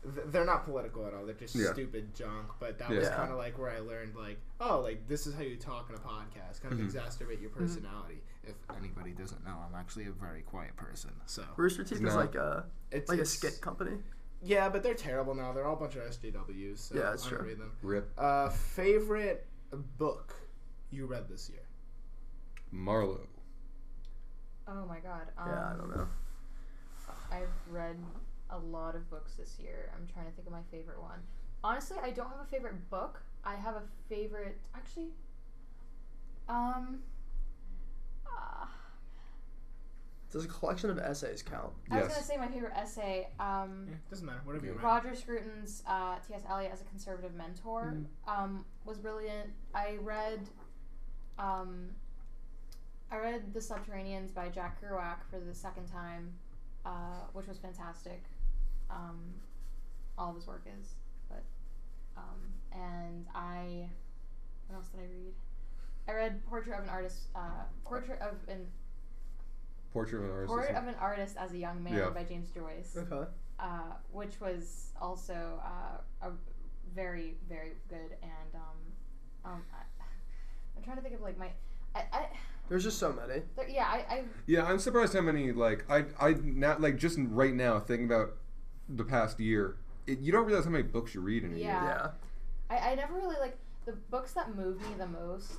They're not political at all. They're just Yeah. stupid junk. But that Yeah. was Yeah. kind of like where I learned, like, oh, like this is how you talk in a podcast. Kind of exacerbate your personality. If anybody doesn't know, I'm actually a very quiet person. So Rooster Teeth is No. like a it's skit company. Yeah, but they're terrible now. They're all a bunch of SJWs. So Yeah, that's I don't true. read them. Rip. Favorite book you read this year? Marlo. Oh my god. Yeah, I don't know. I've read a lot of books this year. I'm trying to think of my favorite one. Honestly, I don't have a favorite book. I have a favorite. Actually, Does a collection of essays count? I was Yes. gonna say my favorite essay. Yeah, doesn't matter. Whatever you read. Roger Scruton's T.S. Eliot as a Conservative Mentor was brilliant. I read The Subterraneans by Jack Kerouac for the second time, which was fantastic. All of his work is, but and what else did I read? I read Portrait of an Artist as a Young Man Yeah. by James Joyce. Okay. Which was also a very, very good. And I'm trying to think of like There's just so many. Yeah, I'm surprised how many like I not like just right now thinking about the past year. You don't realize how many books you read in a year. Yeah. Yeah. I never really like the books that move me the most.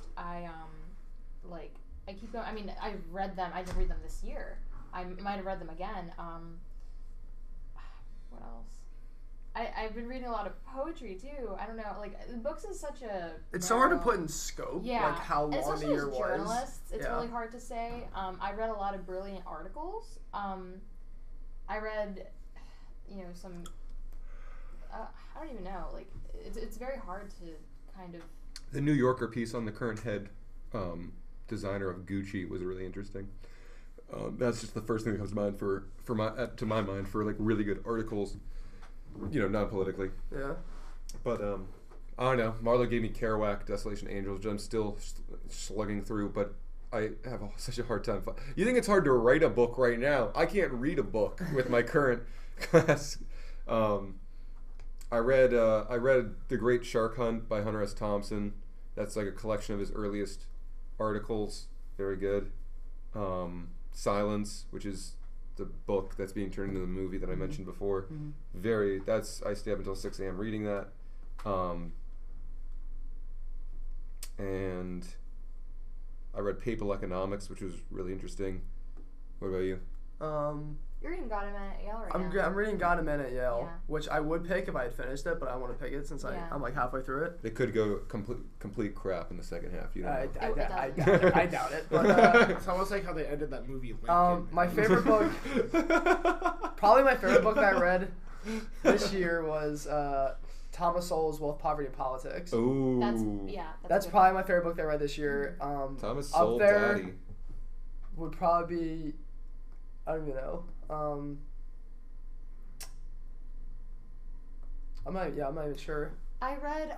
I keep going. I mean, I've read them. I didn't read them this year. I might have read them again. What else? I've been reading a lot of poetry too. I don't know. Like books is such a. It's so hard to put in scope. Yeah. Like how And long the especially year as was. journalists, it's Yeah. really hard to say. I read a lot of brilliant articles. I read, some. I don't even know. Like it's very hard to kind of. The New Yorker piece on the current head designer of Gucci was really interesting. That's just the first thing that comes to mind to my mind for like really good articles, non-politically. Yeah. But I don't know. Marlo gave me Kerouac, Desolation Angels, which I'm still slugging through, but I have such a hard time. You think it's hard to write a book right now? I can't read a book with my current class. I read The Great Shark Hunt by Hunter S. Thompson. That's like a collection of his earliest articles. Very good. Silence, which is the book that's being turned into the movie that I mentioned before. I stay up until 6 a.m. reading that. And I read Papal Economics, which was really interesting. What about you? You're reading God of Man at Yale right now. I'm reading God of Man at Yale, Yeah. which I would pick if I had finished it, but I want to pick it since I'm like halfway through it. It could go complete crap in the second half. You know. I doubt it. But It's almost like how they ended that movie. Lincoln. my favorite book, probably my favorite book that I read this year was Thomas Sowell's Wealth, Poverty, and Politics. Ooh. That's probably my favorite book that I read this year. Thomas up Sowell, there Daddy. would probably be, I don't even know. I'm not even sure. I read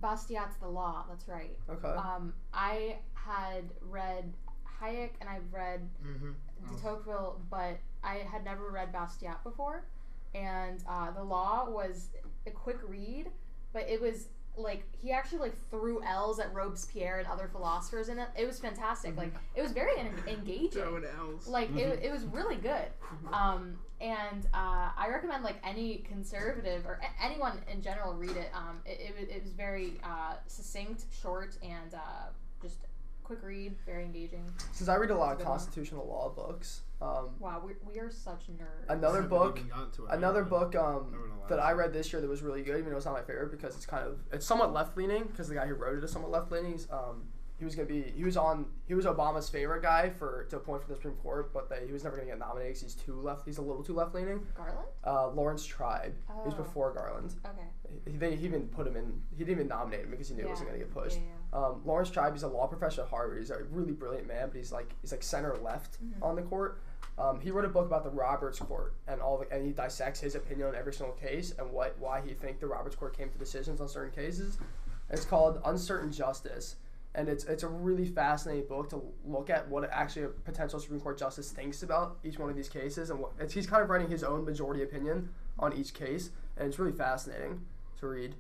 Bastiat's The Law. That's right. Okay. I had read Hayek and I've read de Tocqueville, but I had never read Bastiat before. And The Law was a quick read, but it was like he actually like threw L's at Robespierre and other philosophers in it. It was fantastic. Like it was very engaging. Throwing L's. Like it was really good. And I recommend like any conservative or anyone in general read it. It was very succinct, short, and just quick read, very engaging. Since I read a lot of constitutional law books. Wow, we are such nerds. Another book that I read this year that was really good, even though it's not my favorite because it's somewhat left leaning because the guy who wrote it is somewhat left leaning. He was Obama's favorite guy to appoint for the Supreme Court, but he was never gonna get nominated because he's a little too left leaning. Garland? Lawrence Tribe. Oh. He was before Garland. Okay. He even put him in. He didn't even nominate him because he knew it wasn't gonna get pushed. Yeah. Lawrence Tribe, he's a law professor at Harvard. He's a really brilliant man, but he's like center left on the court. He wrote a book about the Roberts Court and and he dissects his opinion on every single case and why he thinks the Roberts Court came to decisions on certain cases. It's called Uncertain Justice, and it's a really fascinating book to look at what actually a potential Supreme Court justice thinks about each one of these cases, and he's kind of writing his own majority opinion on each case, and it's really fascinating to read.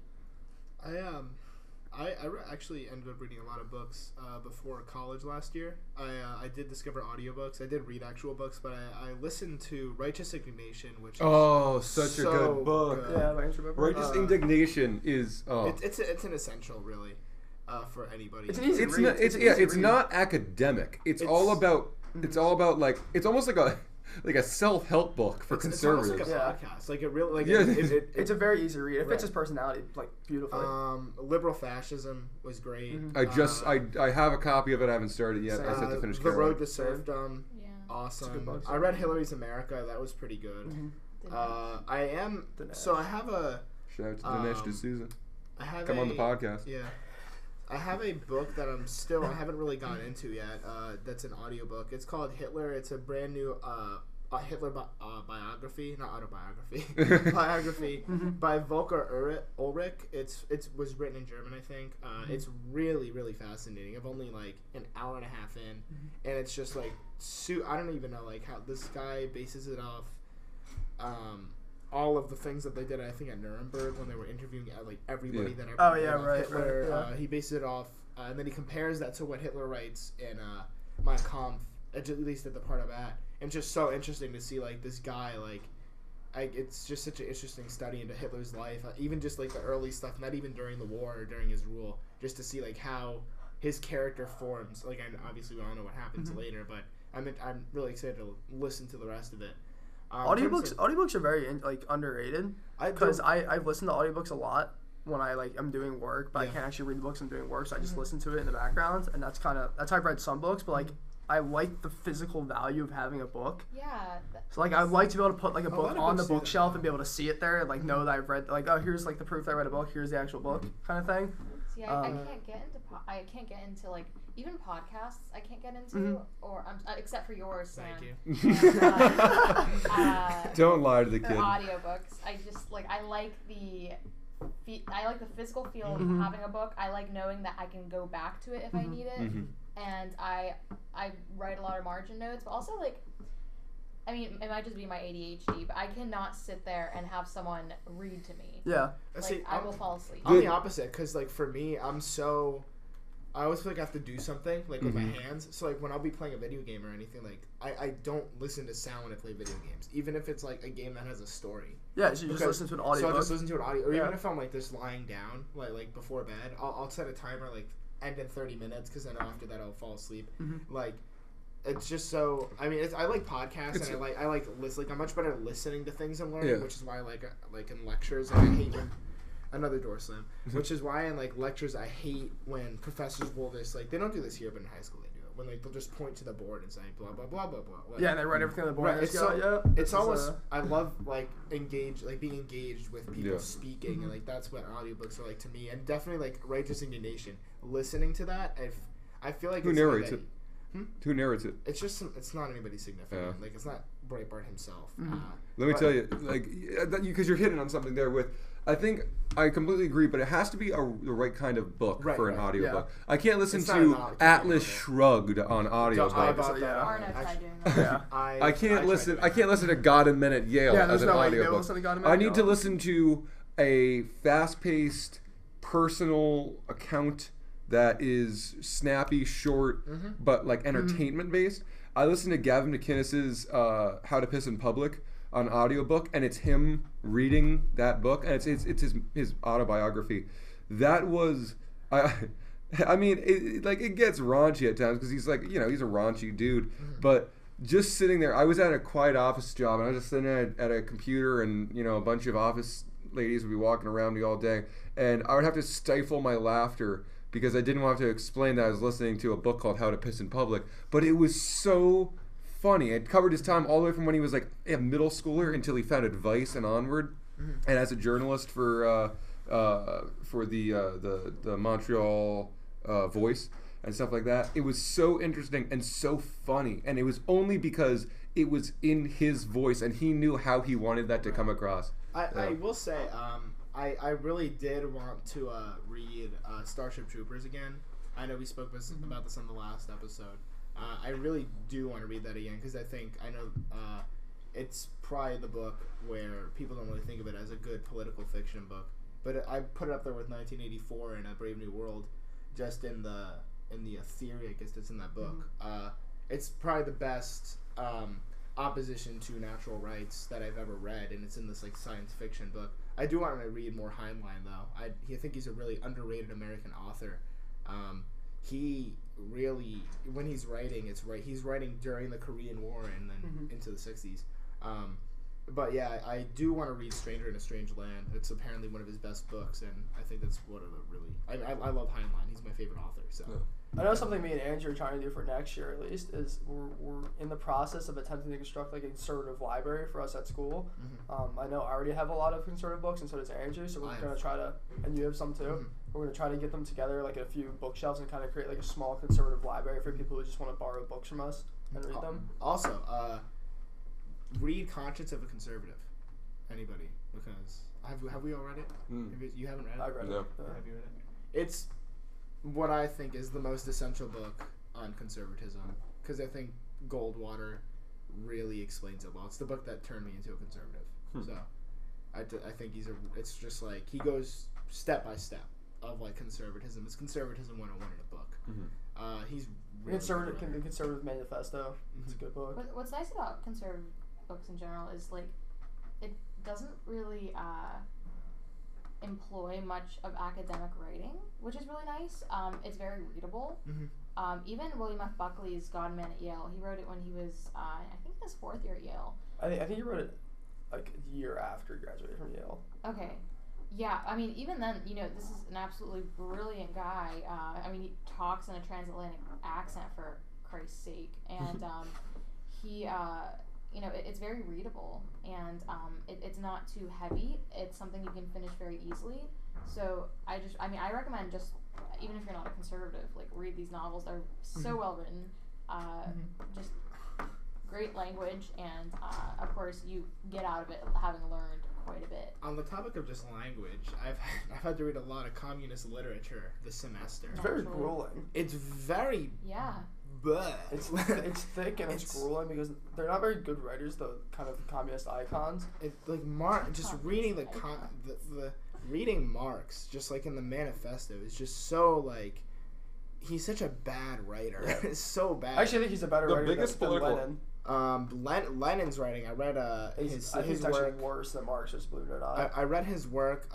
I actually ended up reading a lot of books before college last year. I did discover audiobooks. I did read actual books, but I listened to Righteous Indignation, which is such a good book. Good. Yeah, Righteous Indignation is it's an essential really for anybody. It's an easy read. It's not academic. It's all about like it's almost like a self-help book for conservatives. It's almost like a podcast. Like it really it's a very easy read. It fits his personality like beautifully. Liberal Fascism was great. I have a copy of it. I haven't started yet. I just have to finish The Caroline. Road to Serfdom. Yeah. Awesome. book. I read Hillary's America. That was pretty good. I have a Shout out to Dinesh D'Souza. on the podcast. Yeah. I have a book that I haven't really gotten into yet. That's an audiobook. It's called Hitler. It's a brand new Hitler biography, not autobiography, biography by Volker Ulrich. It was written in German, I think. It's really, really fascinating. I'm only like an hour and a half in, and it's just like I don't even know like how this guy bases it off. All of the things that they did, I think, at Nuremberg when they were interviewing like everybody that ever right, Hitler. right. He bases it off, and then he compares that to what Hitler writes in Mein Kampf, at least at the part of that. And just so interesting to see like this guy it's just such an interesting study into Hitler's life, even just like the early stuff, not even during the war or during his rule, just to see like how his character forms. Like, obviously we all know what happens later, but I'm really excited to listen to the rest of it. Audiobooks are very underrated because I've listened to audiobooks a lot when I'm doing work, but I can't actually read the books I'm doing work, so I just listen to it in the background, and that's how I've read some books, but I like the physical value of having a book. Yeah. So I'd like to be able to put like a book on the books do bookshelf and be able to see it there, and know that I've read here's like the proof that I read a book, here's the actual book kind of thing. See, I can't get into like even podcasts. I can't get into or except for yours, Sam. Thank you. And, Don't lie to the or kid. audiobooks. I just I like the physical feel of having a book. I like knowing that I can go back to it if I need it. And I write a lot of margin notes, but also I mean, it might just be my ADHD, but I cannot sit there and have someone read to me. Yeah. Like, See, I will fall asleep. I'm the opposite, because, like, for me, I always feel like I have to do something, like, with my hands. So, like, when I'll be playing a video game or anything, like, I don't listen to sound when I play video games, even if it's, like, a game that has a story. Yeah, so you just listen to an audio So book. I just listen to an audio, or even if I'm, like, just lying down, like before bed, I'll set a timer, like, end in 30 minutes, because I know after that I'll fall asleep. Like, it's just so. I mean, I like podcasts, and I like listen. Like, I'm much better at listening to things and learning, which is why I like in lectures, and I hate when another door slam. Which is why in like lectures I hate when professors will just like, they don't do this here, but in high school they do it. When like they'll just point to the board and say blah blah blah blah blah. Like, Yeah, and they write everything on the board. Right, And it's just go, it's almost. I love like being engaged with people speaking, and like that's what audiobooks are like to me. And definitely like Righteous Indignation, listening to that. I feel like Who narrates it? Who narrates it? It's just it's not anybody significant. Like it's not Breitbart himself. Let me tell you, like, because you're hitting on something there with. I think I completely agree, but it has to be the right kind of book for an audiobook. I can't listen to Atlas Shrugged on audiobook. Arno's doing that. I can't listen. I can't listen to God and Men at Yale as an audiobook. I need to listen to a fast-paced, personal account that is snappy, short, but like entertainment based. I listen to Gavin McInnes's How to Piss in Public on audiobook, and it's him reading that book, and it's his autobiography. That was I mean, it gets raunchy at times because he's like, he's a raunchy dude, but just sitting there, I was at a quiet office job, and I was just sitting at a computer, and a bunch of office ladies would be walking around me all day, and I would have to stifle my laughter because I didn't want to explain that I was listening to a book called How to Piss in Public, but it was so funny. It covered his time all the way from when he was like a middle schooler until he founded Vice and onward, and as a journalist for the Montreal Voice and stuff like that. It was so interesting and so funny, and it was only because it was in his voice and he knew how he wanted that to come across. I will say, I really did want to read Starship Troopers again. I know we spoke about this on the last episode. I really do want to read that again because I know it's probably the book where people don't really think of it as a good political fiction book. But I put it up there with 1984 and A Brave New World, just in the theory, I guess, that's in that book. It's probably the best opposition to natural rights that I've ever read, and it's in this like science fiction book. I do want to read more Heinlein though. I think he's a really underrated American author. He really, when he's writing, he's writing during the Korean War and then into the 60s. But yeah, I do want to read Stranger in a Strange Land. It's apparently one of his best books, and I think that's one of the really. I love Heinlein. He's my favorite author. So. I know something me and Andrew are trying to do for next year at least is we're in the process of attempting to construct like a conservative library for us at school. I know I already have a lot of conservative books, and so does Andrew. So we're going to try to, and you have some too. We're going to try to get them together like a few bookshelves and kind of create like a small conservative library for people who just want to borrow books from us and read them. Also, read Conscience of a Conservative. Anybody? Because have we all read it? You haven't read it? I read it. No. Have you read it? It's what I think is the most essential book on conservatism, because I think Goldwater really explains it well. It's the book that turned me into a conservative. So I think it's just like he goes step by step of like conservatism. It's conservatism 101 in a book. He's really The Conservative Manifesto. It's a good book. What's nice about conservative books in general is like it doesn't really employ much of academic writing, which is really nice. It's very readable. Even William F. Buckley's God and Man at Yale, he wrote it when he was I think in his 4th year at Yale. I think he wrote it like a year after he graduated from Yale. Okay. Yeah, I mean, even then, this is an absolutely brilliant guy. I mean, he talks in a transatlantic accent, for Christ's sake. And he, it's very readable. And it's not too heavy. It's something you can finish very easily. So I recommend just, even if you're not a conservative, like, read these novels. They're so well written. Just great language. And, of course, you get out of it having learned quite a bit. On the topic of just language, I've had to read a lot of communist literature this semester. It's very grueling. It's very But It's thick and it's grueling because they're not very good writers. The kind of communist icons. Just reading the reading Marx, just like in the manifesto, is just so like he's such a bad writer. Yeah. It's so bad. Actually, I think he's a better The writer biggest than political- Lenin. Lenin's writing. I read I think his it's actually work. worse than Marx, just believe it or not. I read his work.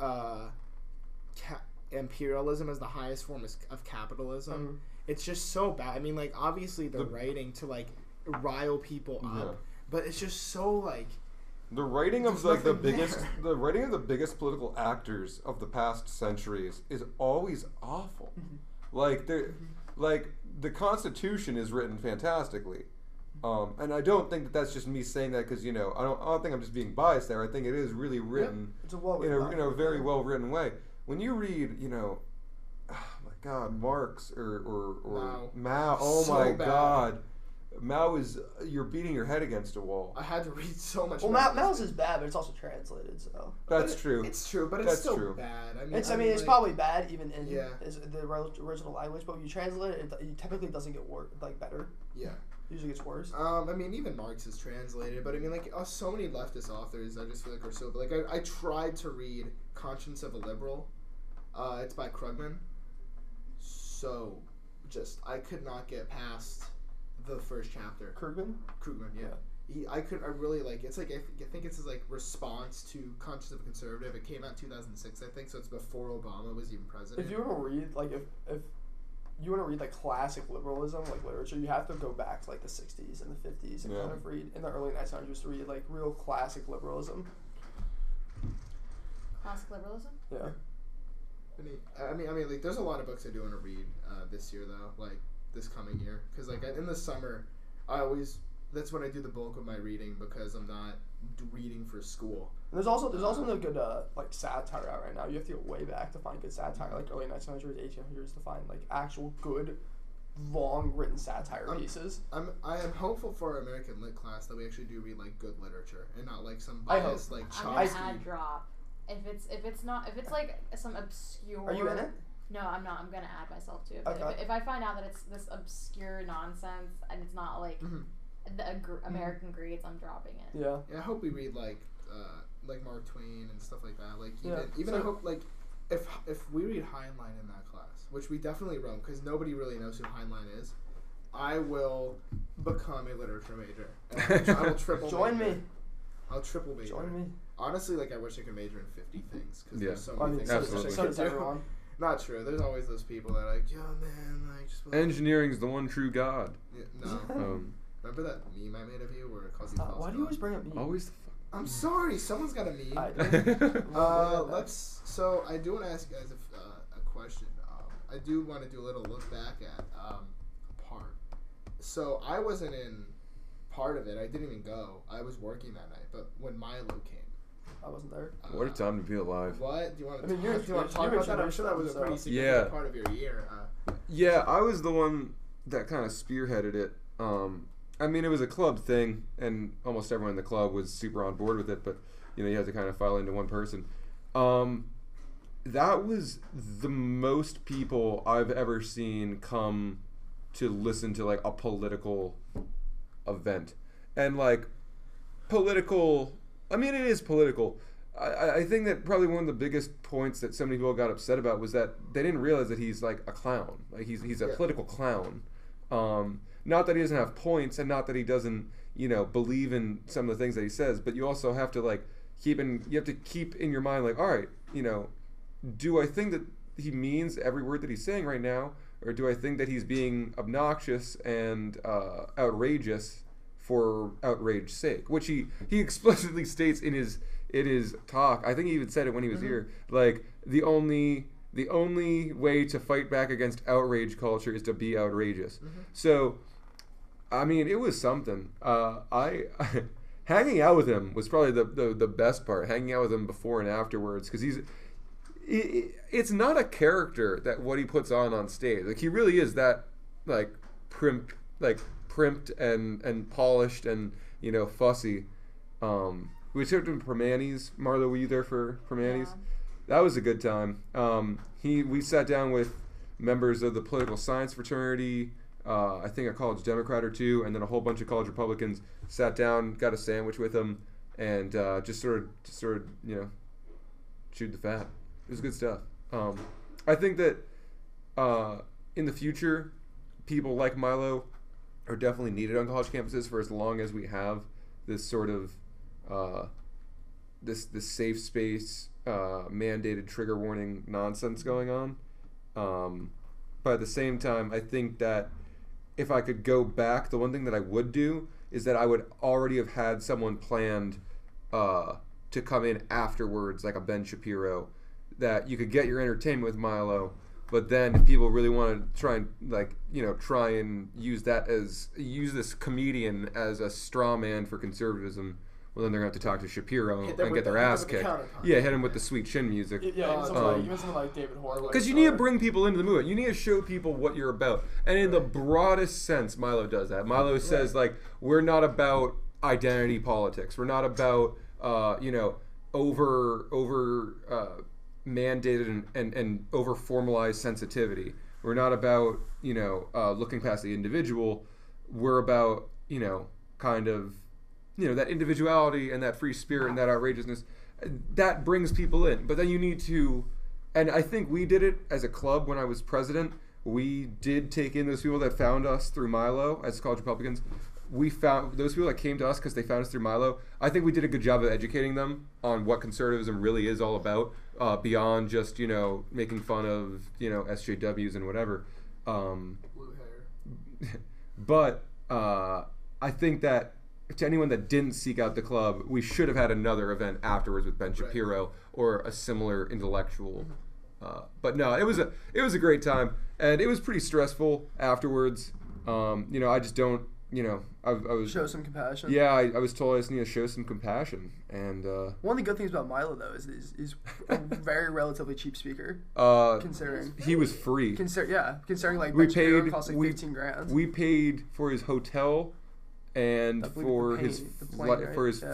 Imperialism is the highest form of capitalism. Mhm. It's just so bad. I mean, like obviously they're writing to like rile people up, but it's just so like The writing of There's like the nothing biggest, there. the writing of the biggest political actors of the past centuries is always awful. Like like the Constitution is written fantastically, and I don't think that that's just me saying that because I don't think I'm just being biased there. I think it is really written It's a well in a very well written way. When you read, oh my God, Marx or Mao. Oh So my bad. God. Mao is you're beating your head against a wall. I had to read so much. Well, Marx. Mao's is bad, but it's also translated, so. That's true. It's true, but it's That's still true. bad. It's like, probably bad even in Yeah. the original language, but when you translate it, it typically doesn't get better. Yeah. Usually gets worse. Even Marx is translated, but so many leftist authors I just feel like are so. Like I tried to read *Conscience of a Liberal*. It's by Krugman. So, I could not get past the first chapter. Krugman, yeah. I really like. It's like I think it's his like response to *Conscience of a Conservative*. It came out in 2006, I think. So it's before Obama was even president. if you want to read if you want to read like classic liberalism like literature, you have to go back to like the 60s and the 50s and kind of read in the early 1900s to read like real classic liberalism. Classic liberalism? Yeah. Like there's a lot of books I do want to read this year though, like this coming year, because like in the summer, that's when I do the bulk of my reading because I'm not reading for school. And there's also no good like satire out right now. You have to go way back to find good satire, like early 1900s, 1800s, to find like actual good, long written satire pieces. I am hopeful for our American Lit class that we actually do read like good literature and not like some I biased hope. like I'm gonna Chomsky. add drop. If it's like some obscure. Are you in it? No, I'm not. I'm gonna add myself to it. Okay. If I find out that it's this obscure nonsense and it's not like American greats, I'm dropping it. Yeah. Yeah, I hope we read like Mark Twain and stuff like that. Like even So- I hope like if we read Heinlein in that class, which we definitely won't because nobody really knows who Heinlein is, I will become a literature major. And I will triple Join major. me. I'll triple major. Join me. Honestly, like I wish I could major in 50 things because Yeah. there's so I many mean, things. so, I wish I absolutely. so could does do. everyone. Not true. There's always those people that are like, yo man, like just Engineering's the one true God. Yeah, no. Remember that meme I made of you where it calls you false Why do you God? always bring up me? Always the I'm sorry, someone's got a meme. I fuck. So I do want to ask you guys a question. I do want to do a little look back at part. So I wasn't in part of it. I didn't even go. I was working that night. But when Milo came, I wasn't there. What a time to be alive. What do you want to? I mean, you're- do you want to you're talk about that? I'm introduced sure that was a them, pretty so- significant Yeah. part of your year. Yeah, I was the one that kind of spearheaded it. It was a club thing, and almost everyone in the club was super on board with it, but, you had to kind of file into one person. That was the most people I've ever seen come to listen to, like, a political event. And, like, political... it is political. I think that probably one of the biggest points that so many people got upset about was that they didn't realize that he's like a clown. Like he's a political clown. Not that he doesn't have points, and not that he doesn't, believe in some of the things that he says. But you also have to keep in your mind, like, all right, do I think that he means every word that he's saying right now, or do I think that he's being obnoxious and outrageous for outrage's sake? Which he explicitly states in his talk. I think he even said it when he was here. Like the only way to fight back against outrage culture is to be outrageous. So, it was something. I hanging out with him was probably the best part. Hanging out with him before and afterwards, because it's not a character that what he puts on stage. Like he really is that primped and polished and fussy. We took him to Permanis. Marlo, were you there for Permanis? Yeah. That was a good time. We sat down with members of the political science fraternity, I think a college Democrat or two, and then a whole bunch of college Republicans sat down, got a sandwich with him, and just sort of chewed the fat. It was good stuff. I think that in the future, people like Milo are definitely needed on college campuses for as long as we have this sort of this safe space mandated trigger warning nonsense going on. But at the same time, I think that if I could go back, the one thing that I would do is that I would already have had someone planned to come in afterwards, like a Ben Shapiro, that you could get your entertainment with Milo, but then if people really want to try and use this comedian as a straw man for conservatism, well, then they're going to have to talk to Shapiro and get their ass kicked. Yeah, hit him with the sweet chin music. Yeah, even something like David Horowitz. Because you need to bring people into the movement. You need to show people what you're about. And in the broadest sense, Milo does that. Milo says, like, we're not about identity politics. We're not about, over mandated and over formalized sensitivity. We're not about, looking past the individual. We're about, that individuality and that free spirit and that outrageousness, that brings people in. But then you need to, and I think we did it as a club when I was president. We did take in those people that found us through Milo as college Republicans. We found those people that came to us because they found us through Milo. I think we did a good job of educating them on what conservatism really is all about, beyond just, making fun of, SJWs and whatever. Blue hair. But I think that to anyone that didn't seek out the club, we should have had another event afterwards with Ben Shapiro or a similar intellectual. But no, it was a great time, and it was pretty stressful afterwards. I just don't. I was show some compassion. Yeah, I was told I just need to show some compassion, and one of the good things about Milo though is he's a very relatively cheap speaker. Considering he was free. Considering like we Shapiro paid cost like $15,000. We paid for his hotel and for his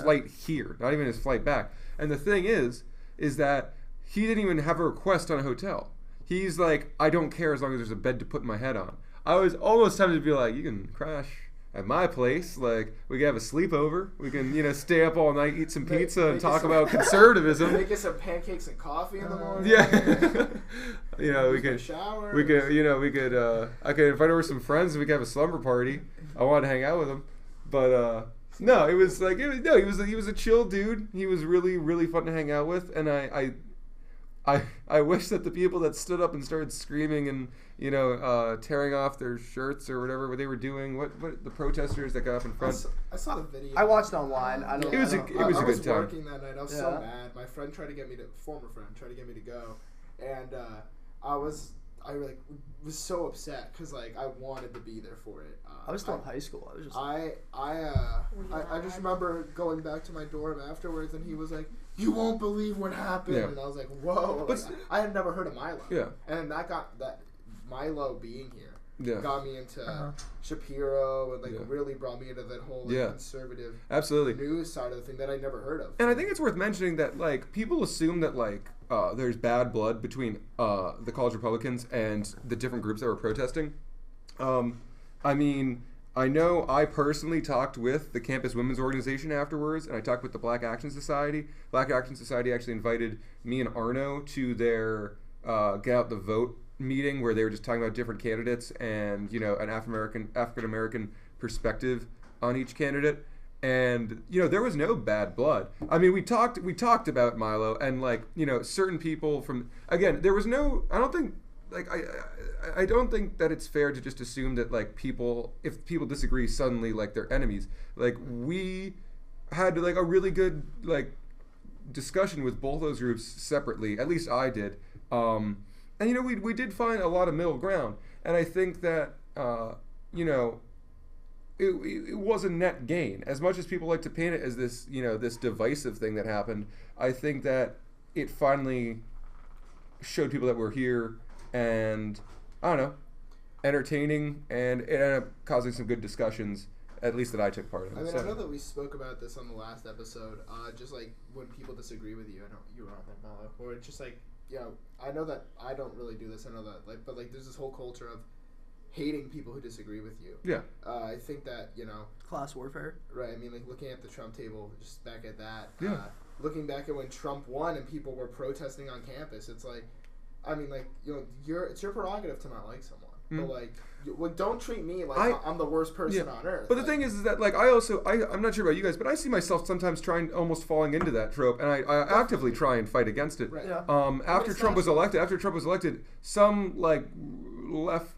flight here, not even his flight back. And the thing is that he didn't even have a request on a hotel. He's like, I don't care as long as there's a bed to put my head on. I was almost tempted to be like, you can crash at my place. Like, we can have a sleepover. We can, stay up all night, eat some pizza, and talk about conservatism. Make us some pancakes and coffee in the morning. Yeah. We could shower. We could, I could invite over some friends and we could have a slumber party. I wanted to hang out with him. But, no, it was like, he was a chill dude. He was really, really fun to hang out with. And I wish that the people that stood up and started screaming and, tearing off their shirts or whatever they were doing, what the protesters that got up in front. I saw the video. I watched it online. It was a good time. I was working that night. I was so mad. My friend tried to get me to, former friend tried to get me to go. And I was so upset because I wanted to be there for it. I was still in high school. I was just. I just remember going back to my dorm afterwards, and he was like, "You won't believe what happened," and I was like, "Whoa!" But I had never heard of Milo. Yeah. And that Milo being here got me into Shapiro and really brought me into that whole conservative news side of the thing that I never heard of. And I think it's worth mentioning that people assume that there's bad blood between the college Republicans and the different groups that were protesting. I mean, I know I personally talked with the campus women's organization afterwards, and I talked with the Black Action Society. Black Action Society actually invited me and Arno to their Get Out the Vote meeting where they were just talking about different candidates and, an African American perspective on each candidate. And, there was no bad blood. I mean, we talked about Milo and certain people from, again, there was no, I don't think, I don't think that it's fair to just assume that if people disagree suddenly they're enemies. We had a really good discussion with both those groups separately. At least I did. And we did find a lot of middle ground. And I think that it was a net gain. As much as people like to paint it as this this divisive thing that happened, I think that it finally showed people that we're here. And I don't know, entertaining, and it ended up causing some good discussions, at least that I took part in. I mean, I know that we spoke about this on the last episode, just when people disagree with you. I know you were on that, Marlo. Or it's just I know that I don't really do this. I know that, but there's this whole culture of hating people who disagree with you. Yeah. I think that, Class warfare. right, I mean, like, looking at the Trump table, just back at that, Yeah. looking back at when Trump won and people were protesting on campus, it's like, I mean, like, it's your prerogative to not like someone. But, like, don't treat me like I'm the worst person on earth. But the thing is that, like, I'm not sure about you guys, but I see myself sometimes almost falling into that trope, and I actively try and fight against it. Right. Yeah. After Trump was elected, some, like, left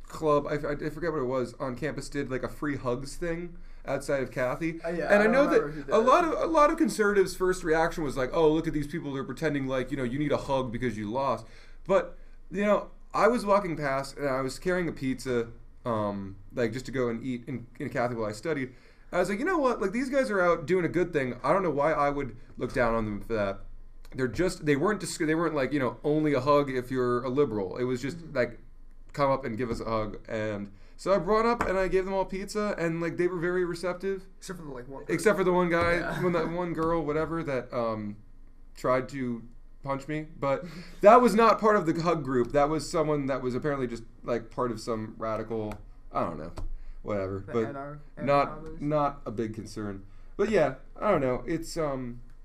club, I forget what it was, on campus did, like, a free hugs thing outside of Kathy. Yeah, and I I know remember who that did a lot of conservatives' first reaction was like, oh, look at these people, they're pretending like, you need a hug because you lost. But, I was walking past and I was carrying a pizza, like, just to go and eat in Kathy while I studied. I was like, you know what? Like, these guys are out doing a good thing. I don't know why I would look down on them for that. They weren't like, only a hug if you're a liberal. It was just like, come up and give us a hug. And so I brought up and I gave them all pizza, and like they were very receptive. Except for the one. Except for the one guy, Yeah. that one girl, whatever, that tried to punch me. But that was not part of the hug group. That was someone that was apparently just like part of some radical, I don't know, whatever. But not a big concern. But yeah, I don't know. It's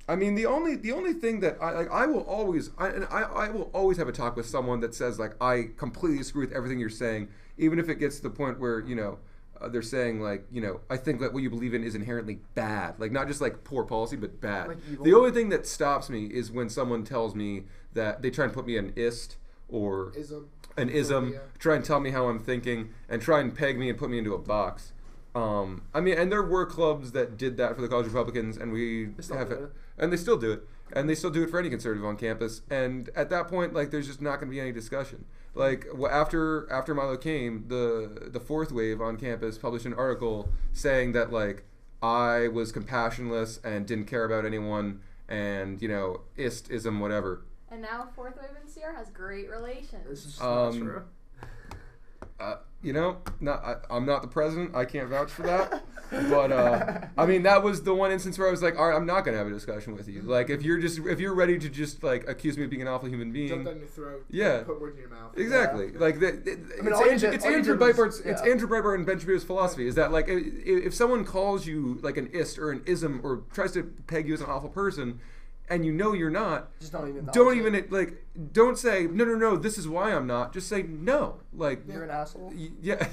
I mean, the only thing that I will always have a talk with someone that says like I completely disagree with everything you're saying, even if it gets to the point where they're saying like I think that what you believe in is inherently bad, like not just like poor policy but bad. Like evil. The only thing that stops me is when someone tells me that they try and put me in ist or an ism, try and tell me how I'm thinking and try and peg me and put me into a box. I mean, and there were clubs that did that for the college Republicans, and and they still do it, and they still do it for any conservative on campus. And at that point, like, there's just not going to be any discussion. Like, after Marlo came, the fourth wave on campus published an article saying that like I was compassionless and didn't care about anyone, and ism, whatever. And now fourth wave in CR has great relations. This is not true. I'm not the president. I can't vouch for that. But I mean, that was the one instance where I was like, all right, I'm not gonna have a discussion with you. Like, if you're ready to just like accuse me of being an awful human being, jump down your throat. Yeah. Put words in your mouth. Exactly. Yeah. Like it's Andrew Breitbart and Ben Shapiro's philosophy is that like if someone calls you like an ist or an ism or tries to peg you as an awful person, and you're not, Just don't say no, this is why I'm not. Just say no. Like, you're an asshole. Yeah,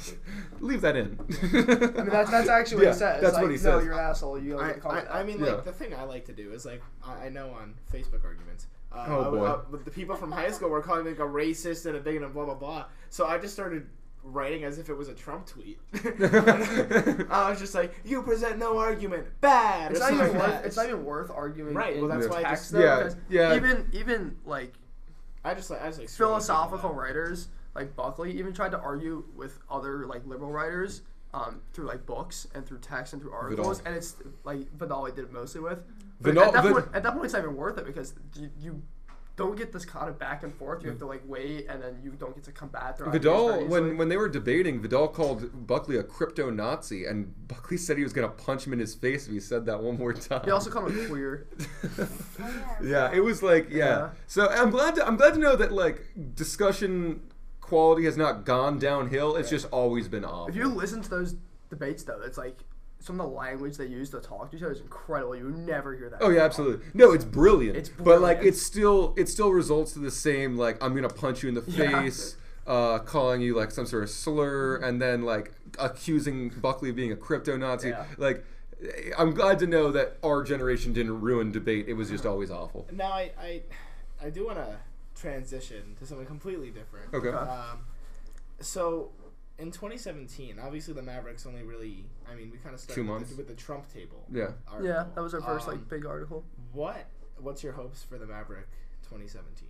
leave that in. I mean, that's actually what he says. That's like, what he no, says. you're an asshole. You gotta call it that. I mean, like, the thing I like to do is, like, I know on Facebook arguments, the people from high school were calling me like a racist and a bigot and blah, blah, blah. So I just started writing as if it was a Trump tweet. I was just like, you present no argument, bad. It's not even worth arguing. Right. Well, that's why I just even like I just like philosophical writers like Buckley even tried to argue with other like liberal writers through like books and through text and through articles, and it's like Vidal did it mostly with. But at that point, it's not even worth it because you don't get this kind of back and forth. You have to like wait, and then you don't get to combat their Vidal, when they were debating, Vidal called Buckley a crypto Nazi, and Buckley said he was gonna punch him in his face if he said that one more time. He also called him queer. Yeah, it was like So I'm glad to know that like discussion quality has not gone downhill. It's just always been awful. If you listen to those debates, though, it's like some of the language they use to talk to each other is incredible. You would never hear that. Oh yeah, absolutely. No, it's brilliant. But like it still results to the same like I'm gonna punch you in the face, calling you like some sort of slur, and then like accusing Buckley of being a crypto Nazi. Yeah. Like I'm glad to know that our generation didn't ruin debate. It was just always awful. Now I do want to transition to something completely different. Okay. So in 2017, obviously the Mavericks only really, I mean, we kind of started 2 months with the Trump table. Yeah. Article. Yeah, that was our first like big article. What's your hopes for the Maverick 2017?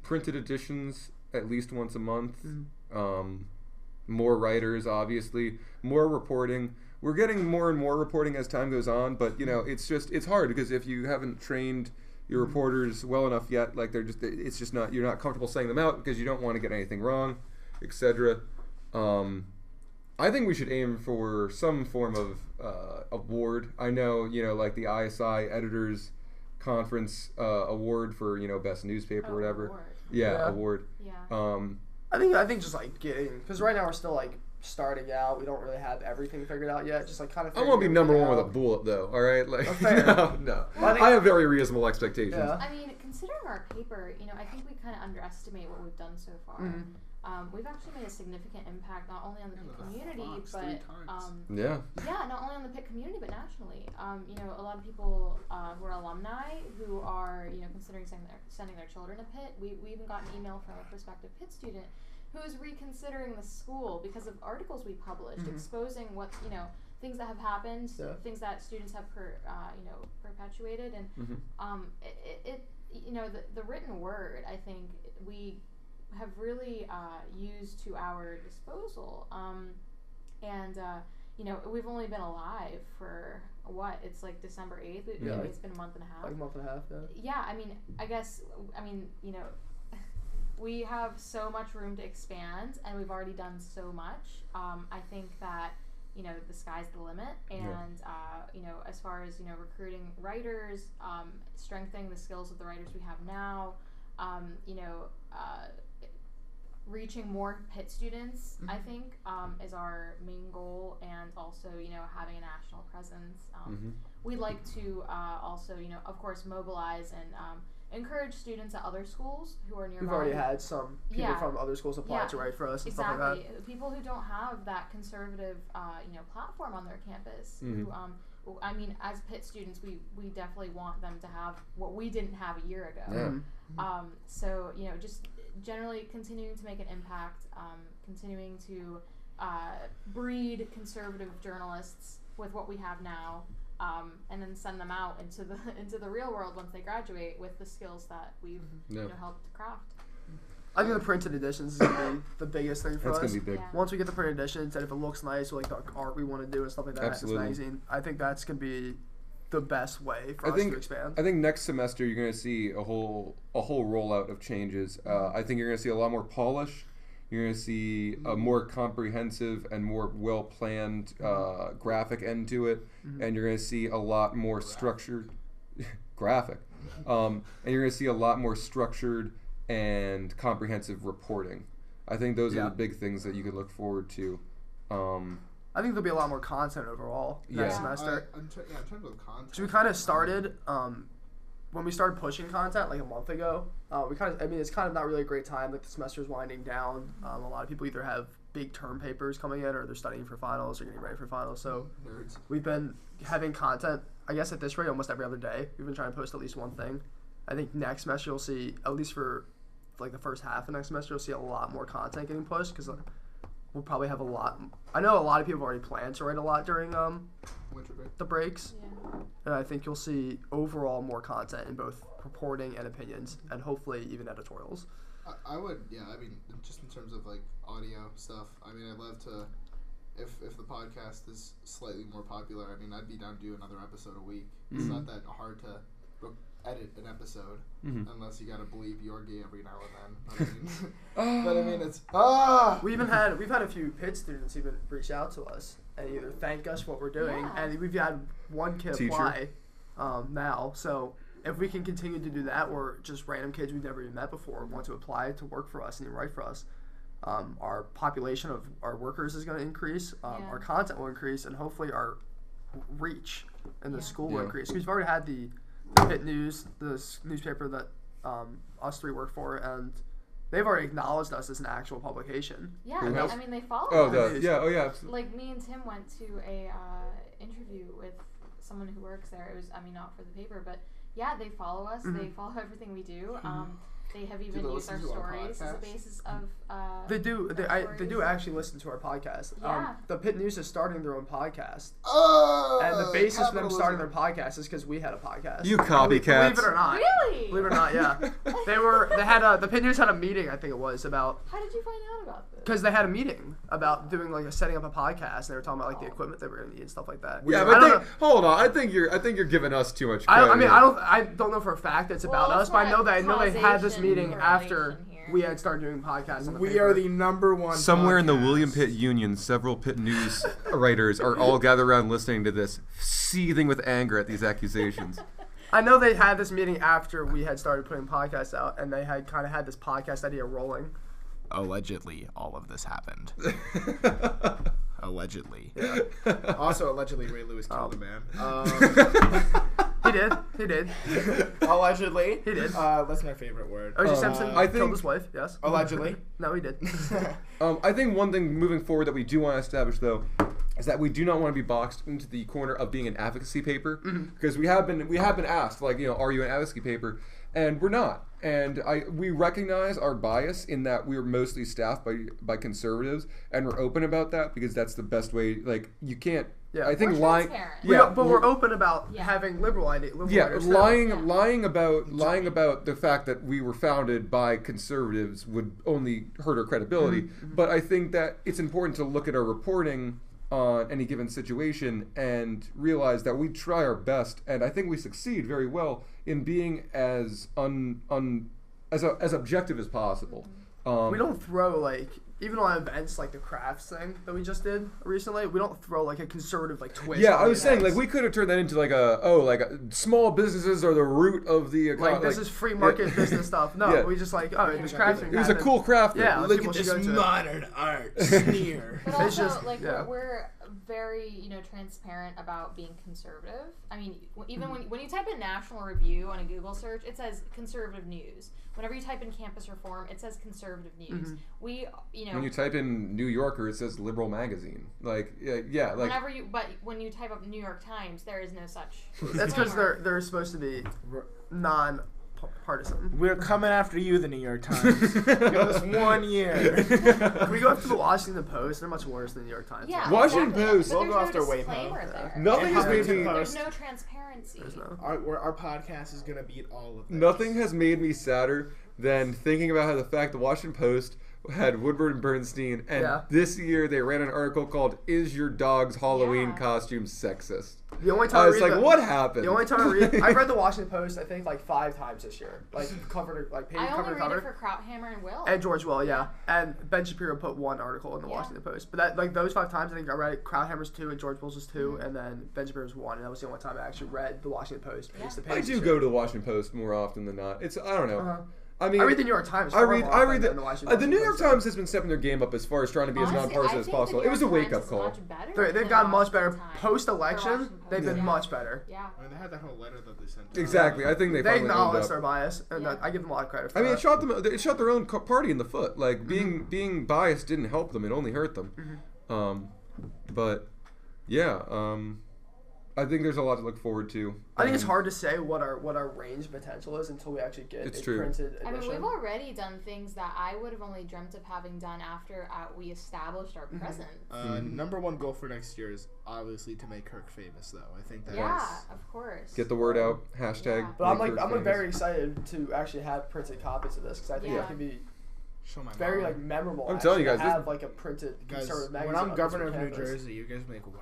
Printed editions at least once a month. Mm-hmm. More writers, obviously. More reporting. We're getting more and more reporting as time goes on, but it's hard because if you haven't trained your reporters well enough yet, like you're not comfortable saying them out because you don't want to get anything wrong, etc. I think we should aim for some form of award. I know, like the ISI Editors Conference award for, best newspaper or whatever. Award. Yeah, award. Yeah. I think just like getting, because right now we're still like starting out. We don't really have everything figured out yet. Just like kind of. I won't be number one with a out. bullet though. All right, like fair. no. Well, I have very reasonable expectations. Yeah. I mean, considering our paper, I think we kind of underestimate what we've done so far. Mhm. We've actually made a significant impact not only on the Pitt community, but Yeah. not only on the Pitt community, but nationally. A lot of people who are alumni who are considering sending their children to Pitt. We even got an email from a prospective Pitt student who is reconsidering the school because of articles we published exposing what things that have happened, things that students have perpetuated, and the written word, I think we have really used to our disposal, we've only been alive for it's like December 8th. It's been a month and a half. Like a month and a half, Yeah, we have so much room to expand, and we've already done so much. I think that the sky's the limit, and as far as recruiting writers, strengthening the skills of the writers we have now, reaching more Pitt students, I think, is our main goal, and also having a national presence. We'd like to also of course mobilize and encourage students at other schools who are nearby. We've already had some people from other schools apply to write for us and stuff like that. People who don't have that conservative platform on their campus. Who, as Pitt students, we definitely want them to have what we didn't have a year ago. So just generally continuing to make an impact, continuing to breed conservative journalists with what we have now. And then send them out into the real world once they graduate with the skills that we've helped craft. I think the printed editions is gonna be the biggest thing for us. That's gonna be big. Yeah. Once we get the printed editions, and if it looks nice, with like the art we want to do and stuff like that, Absolutely. it's amazing. I think that's gonna be the best way for us to expand. I think next semester you're gonna see a whole rollout of changes. I think you're gonna see a lot more polish. You're going to see a more comprehensive and more well-planned graphic end to it, and you're going to see a lot more structured graphic, and you're going to see a lot more structured and comprehensive reporting. I think those are the big things that you can look forward to. I think there'll be a lot more content overall next semester. In terms of content, So we kind of started when we started pushing content like a month ago. It's kind of not really a great time. Like the semester's winding down. A lot of people either have big term papers coming in, or they're studying for finals or getting ready for finals. So we've been having content, I guess at this rate, almost every other day. We've been trying to post at least one thing. I think next semester you'll see, at least for like the first half of next semester, you'll see a lot more content getting pushed, because we'll probably have a lot. I know a lot of people have already planned to write a lot during winter break. the breaks. Yeah. And I think you'll see overall more content in both reporting and opinions, and hopefully even editorials. I would, just in terms of like audio stuff. I'd love to, if the podcast is slightly more popular. I'd be down to do another episode a week. It's not that hard to edit an episode unless you gotta bleep Yorgi every now and then. It's We've had a few Pitt students even reach out to us and either thank us for what we're doing, and we've had one kid apply now. So if we can continue to do that, or just random kids we've never even met before want to apply to work for us and write for us, our population of our workers is going to increase, our content will increase, and hopefully our reach in the school will increase. We've already had the Pitt News, the newspaper that us three work for, and they've already acknowledged us as an actual publication. Yeah, they follow us. Absolutely. Like me and Tim went to a interview with someone who works there. It was, not for the paper, but yeah, they follow us. They follow everything we do. They have even used our stories as a basis of. They do actually listen to our podcast. Yeah. The Pitt News is starting their own podcast. Oh, And the basis for them starting their podcast is because we had a podcast. You copycats. Believe it or not. Really? Believe it or not, yeah. The Pitt News had a meeting, I think it was, about. How did you find out about this? Because they had a meeting about doing setting up a podcast, and they were talking about the equipment they were going to need and stuff like that. Yeah, but hold on. I think you're giving us too much credit. I don't know for a fact it's about us, but I know they had this meeting after we had started doing podcasts. On the We paper. are the number one. Somewhere in the podcast. William Pitt Union, several Pitt News writers are all gathered around listening to this, seething with anger at these accusations. I know they had this meeting after we had started putting podcasts out, and they had kind of had this podcast idea rolling. allegedly all of this happened. Allegedly. Yeah. Also, allegedly, Ray Lewis killed a man. He did. Allegedly. He did. That's my favorite word. O.J. Simpson I think- killed his wife, yes. Allegedly. No, he did. I think one thing moving forward that we do want to establish, though, is that we do not want to be boxed into the corner of being an advocacy paper, because we have been asked, like, are you an advocacy paper? And we're not. And we recognize our bias in that we're mostly staffed by conservatives, and we're open about that because that's the best way. Like, you can't. Yeah. I think We're lying. transparent. But we're open about Yeah. having liberal ideas. Lying about the fact that we were founded by conservatives would only hurt our credibility. But I think that it's important to look at our reporting on any given situation and realize that we try our best, and I think we succeed very well in being as as objective as possible. We don't throw even on events like the crafts thing that we just did recently, we don't throw a conservative twist. Yeah, on I the was saying events. we could have turned that into small businesses are the root of the economy. This is free market business stuff. No, Yeah. we just this crafting. It was a cool craft. Yeah, Look people at should this. go to it. Modern art sneer. But It's also, just- yeah. we're very, transparent about being conservative. I mean, even when you type in National Review on a Google search, it says conservative news. Whenever you type in campus reform, it says conservative news. We, When you type in New Yorker, it says liberal magazine. whenever but when you type up New York Times, there is no such. That's because disclaimer. they're supposed to be non-partisan. We're coming after you, the New York Times. Give us 1 year. Can we go after the Washington Post? They're much worse than the New York Times. Yeah, Washington exactly. Post. But We'll there's go no after disclaimer WAPO. there. Nothing has made me. There's no transparency. There's no. Our podcast is gonna beat all of this. Nothing has made me sadder than thinking about how the fact the Washington Post had Woodward and Bernstein, and Yeah. this year they ran an article called "Is Your Dog's Halloween Yeah. Costume Sexist?" The only time I I was read like, the, "What happened?" The only time I've read the Washington Post, I think 5 times this year, cover page I cover only to read cover. it for Krauthammer and Will. And George Will, yeah. And Ben Shapiro put 1 article in the Yeah. Washington Post. But that those 5 times, I think I read it. Krauthammer's 2 and George Will's was 2, and then Ben Shapiro's 1. And that was the only time I actually read the Washington Post page to page. I do go to the Washington Post more often than not. I don't know. Uh-huh. I mean, I read the New York Times. I read the Washington the New York Post. Times has been stepping their game up as far as trying to be Honestly, as nonpartisan I as think possible. the It was a New York wake up Times is call. much better They've than gotten the much better Washington Times. post-election. The Washington They've been Post, much better. Yeah. I mean, they had that whole letter that they sent. Exactly. I think they They finally owned acknowledge up. their bias, and Yeah. I give them a lot of credit for I mean, that. it shot their own party in the foot. Like being biased didn't help them; it only hurt them. But yeah, I think there's a lot to look forward to. I think it's hard to say what our range potential is until we actually get It's a true. printed edition. I mean, we've already done things that I would have only dreamt of having done after we established our presence. Number 1 goal for next year is obviously to make Kirk famous, though. I think that Yeah, of course. Get the word out. Hashtag. Yeah. But make Kirk I'm famous. very excited to actually have printed copies of this because I think Yeah. it can be show my very mom. memorable. I'm telling you actually guys, to have a printed Guys, conservative when magazine. I'm on governor of this New campus. Jersey, you guys will be like, wow,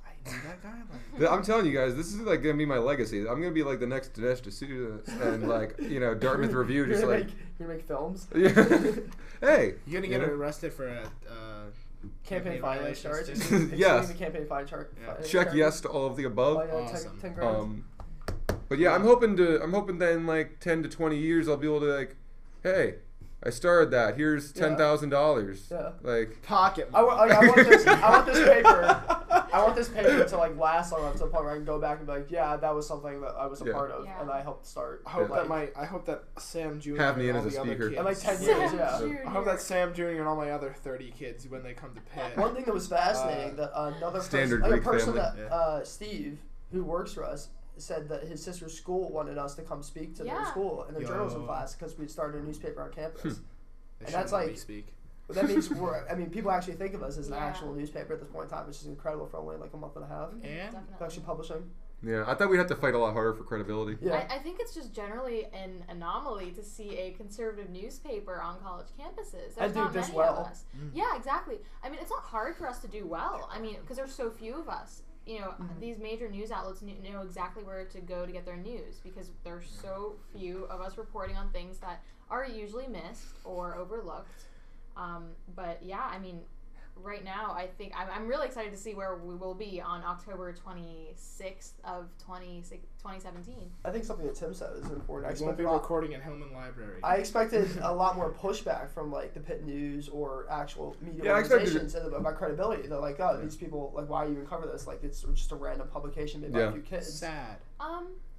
I knew that guy. I'm telling you guys, this is gonna be my legacy. I'm gonna be like the next Dinesh D'Souza and Dartmouth Review, You're just gonna like, you're gonna make films. yeah. Hey, You're gonna get arrested for a Campaign finance charge. just- Yes. The campaign finance charge. check yes to all of the above. Awesome. 10 grand. But yeah, I'm hoping that in 10 to 20 years I'll be able to hey, I started that. Here's $10,000. Yeah. Pocket. I want this. I want this paper. I want this paper to last long enough to the point where I can go back and be like, yeah, that was something that I was a part of, Yeah. and I helped start. I hope that Sam Jr. Have me in and as all a the other speaker. kids. In 10 Sam years, yeah. Jr. I hope that Sam Jr. and all my other 30 kids, when they come to Pitt. One thing that was fascinating that another Standard person, Greek a person family. that Steve, who works for us, said that his sister's school wanted us to come speak to their Yeah. school in the Yo. journalism class because we'd started a newspaper on campus. They And that's shouldn't let me like- speak. But that means people actually think of us as an Yeah. actual newspaper at this point in time, which is incredible for only a month and a half. And Definitely. Actually publishing. Yeah, I thought we'd have to fight a lot harder for credibility. Yeah. I think it's just generally an anomaly to see a conservative newspaper on college campuses. There's And do not this many well. of us. Yeah, exactly. I mean, it's not hard for us to do well. I mean, because there's so few of us. These major news outlets know exactly where to go to get their news because there's so few of us reporting on things that are usually missed or overlooked. But yeah, I mean, right now, I think I'm really excited to see where we will be on October 26th of 2017. I think something that Tim said is important. We won't be recording in Hillman Library. I expected a lot more pushback from like the Pitt News or actual media Yeah, I expected organizations about credibility. They're like, oh, these people, like, why even cover this? Like, it's just a random publication made by a few kids. Sad.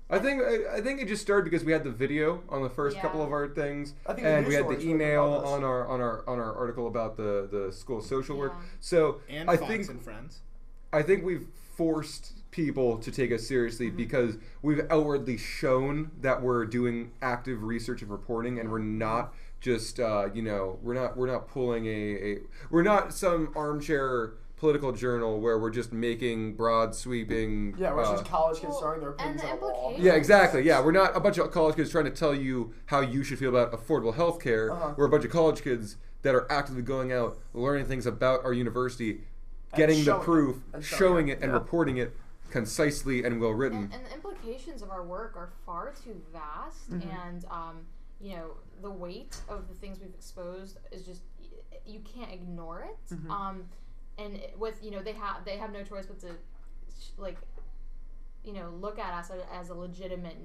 I think it just started because we had the video on the first couple of our things, and we had the email on our article about the school social work. So and I Fox think and Friends. I think we've forced people to take us seriously because we've outwardly shown that we're doing active research and reporting, and we're not just we're not pulling we're not some armchair political journal where we're just making broad sweeping. Yeah, we're just college kids throwing their opinions and on the a wall. Yeah, exactly. Yeah, we're not a bunch of college kids trying to tell you how you should feel about affordable health care. We're a bunch of college kids that are actively going out, learning things about our university, getting the proof, showing it, and reporting it concisely and well written. And the implications of our work are far too vast, and the weight of the things we've exposed is just, you can't ignore it. And with they have no choice but to look at us as a legitimate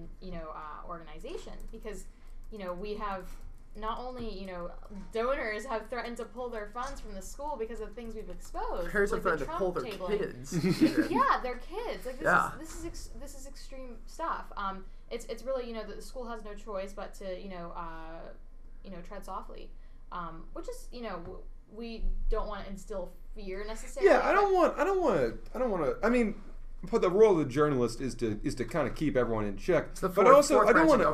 organization, because we have not only donors have threatened to pull their funds from the school because of things we've exposed. Parents have the threatened to pull their kids. Yeah, their kids. Like this is extreme stuff. It's really the school has no choice but to tread softly, which is we don't want to instill fear necessarily. Yeah, I don't want to. I mean, but the role of the journalist is to kind of keep everyone in check. But also, I don't want to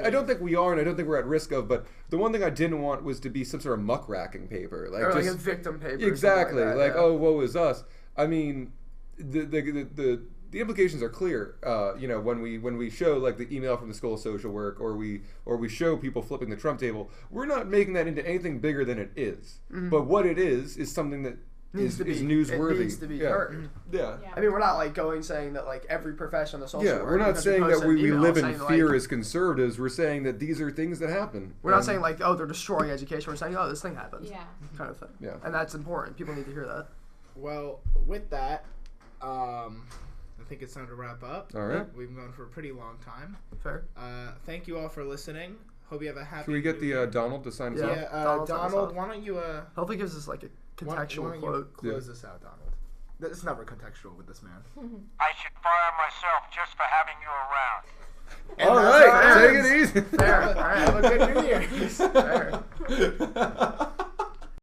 I don't think we are, and I don't think we're at risk of. But the one thing I didn't want was to be some sort of muckraking paper, or just, like a victim paper. Exactly, like oh, woe is us. I mean, the implications are clear. When we show like the email from the school of social work, or we show people flipping the Trump table, we're not making that into anything bigger than it is. But what it is something that is newsworthy. It needs to be heard. Yeah. I mean, we're not like saying that like every profession on the social work. We're not saying that we live in fear like, as conservatives. We're saying that these are things that happen. We're not saying like, oh, they're destroying education. We're saying, oh, this thing happened. Yeah. Kind of thing. Yeah. And that's important. People need to hear that. Well, with that, I think it's time to wrap up. All right. We've been going for a pretty long time. Fair. Thank you all for listening. Hope you have a happy. Should we get the Donald to sign us off? Yeah, Donald, why don't you hopefully gives us like a contextual quote. Close this out, Donald. It's never contextual with this man. I should fire myself just for having you around. All right, take it easy. Fair. All right. Have a good New Year's. Fair.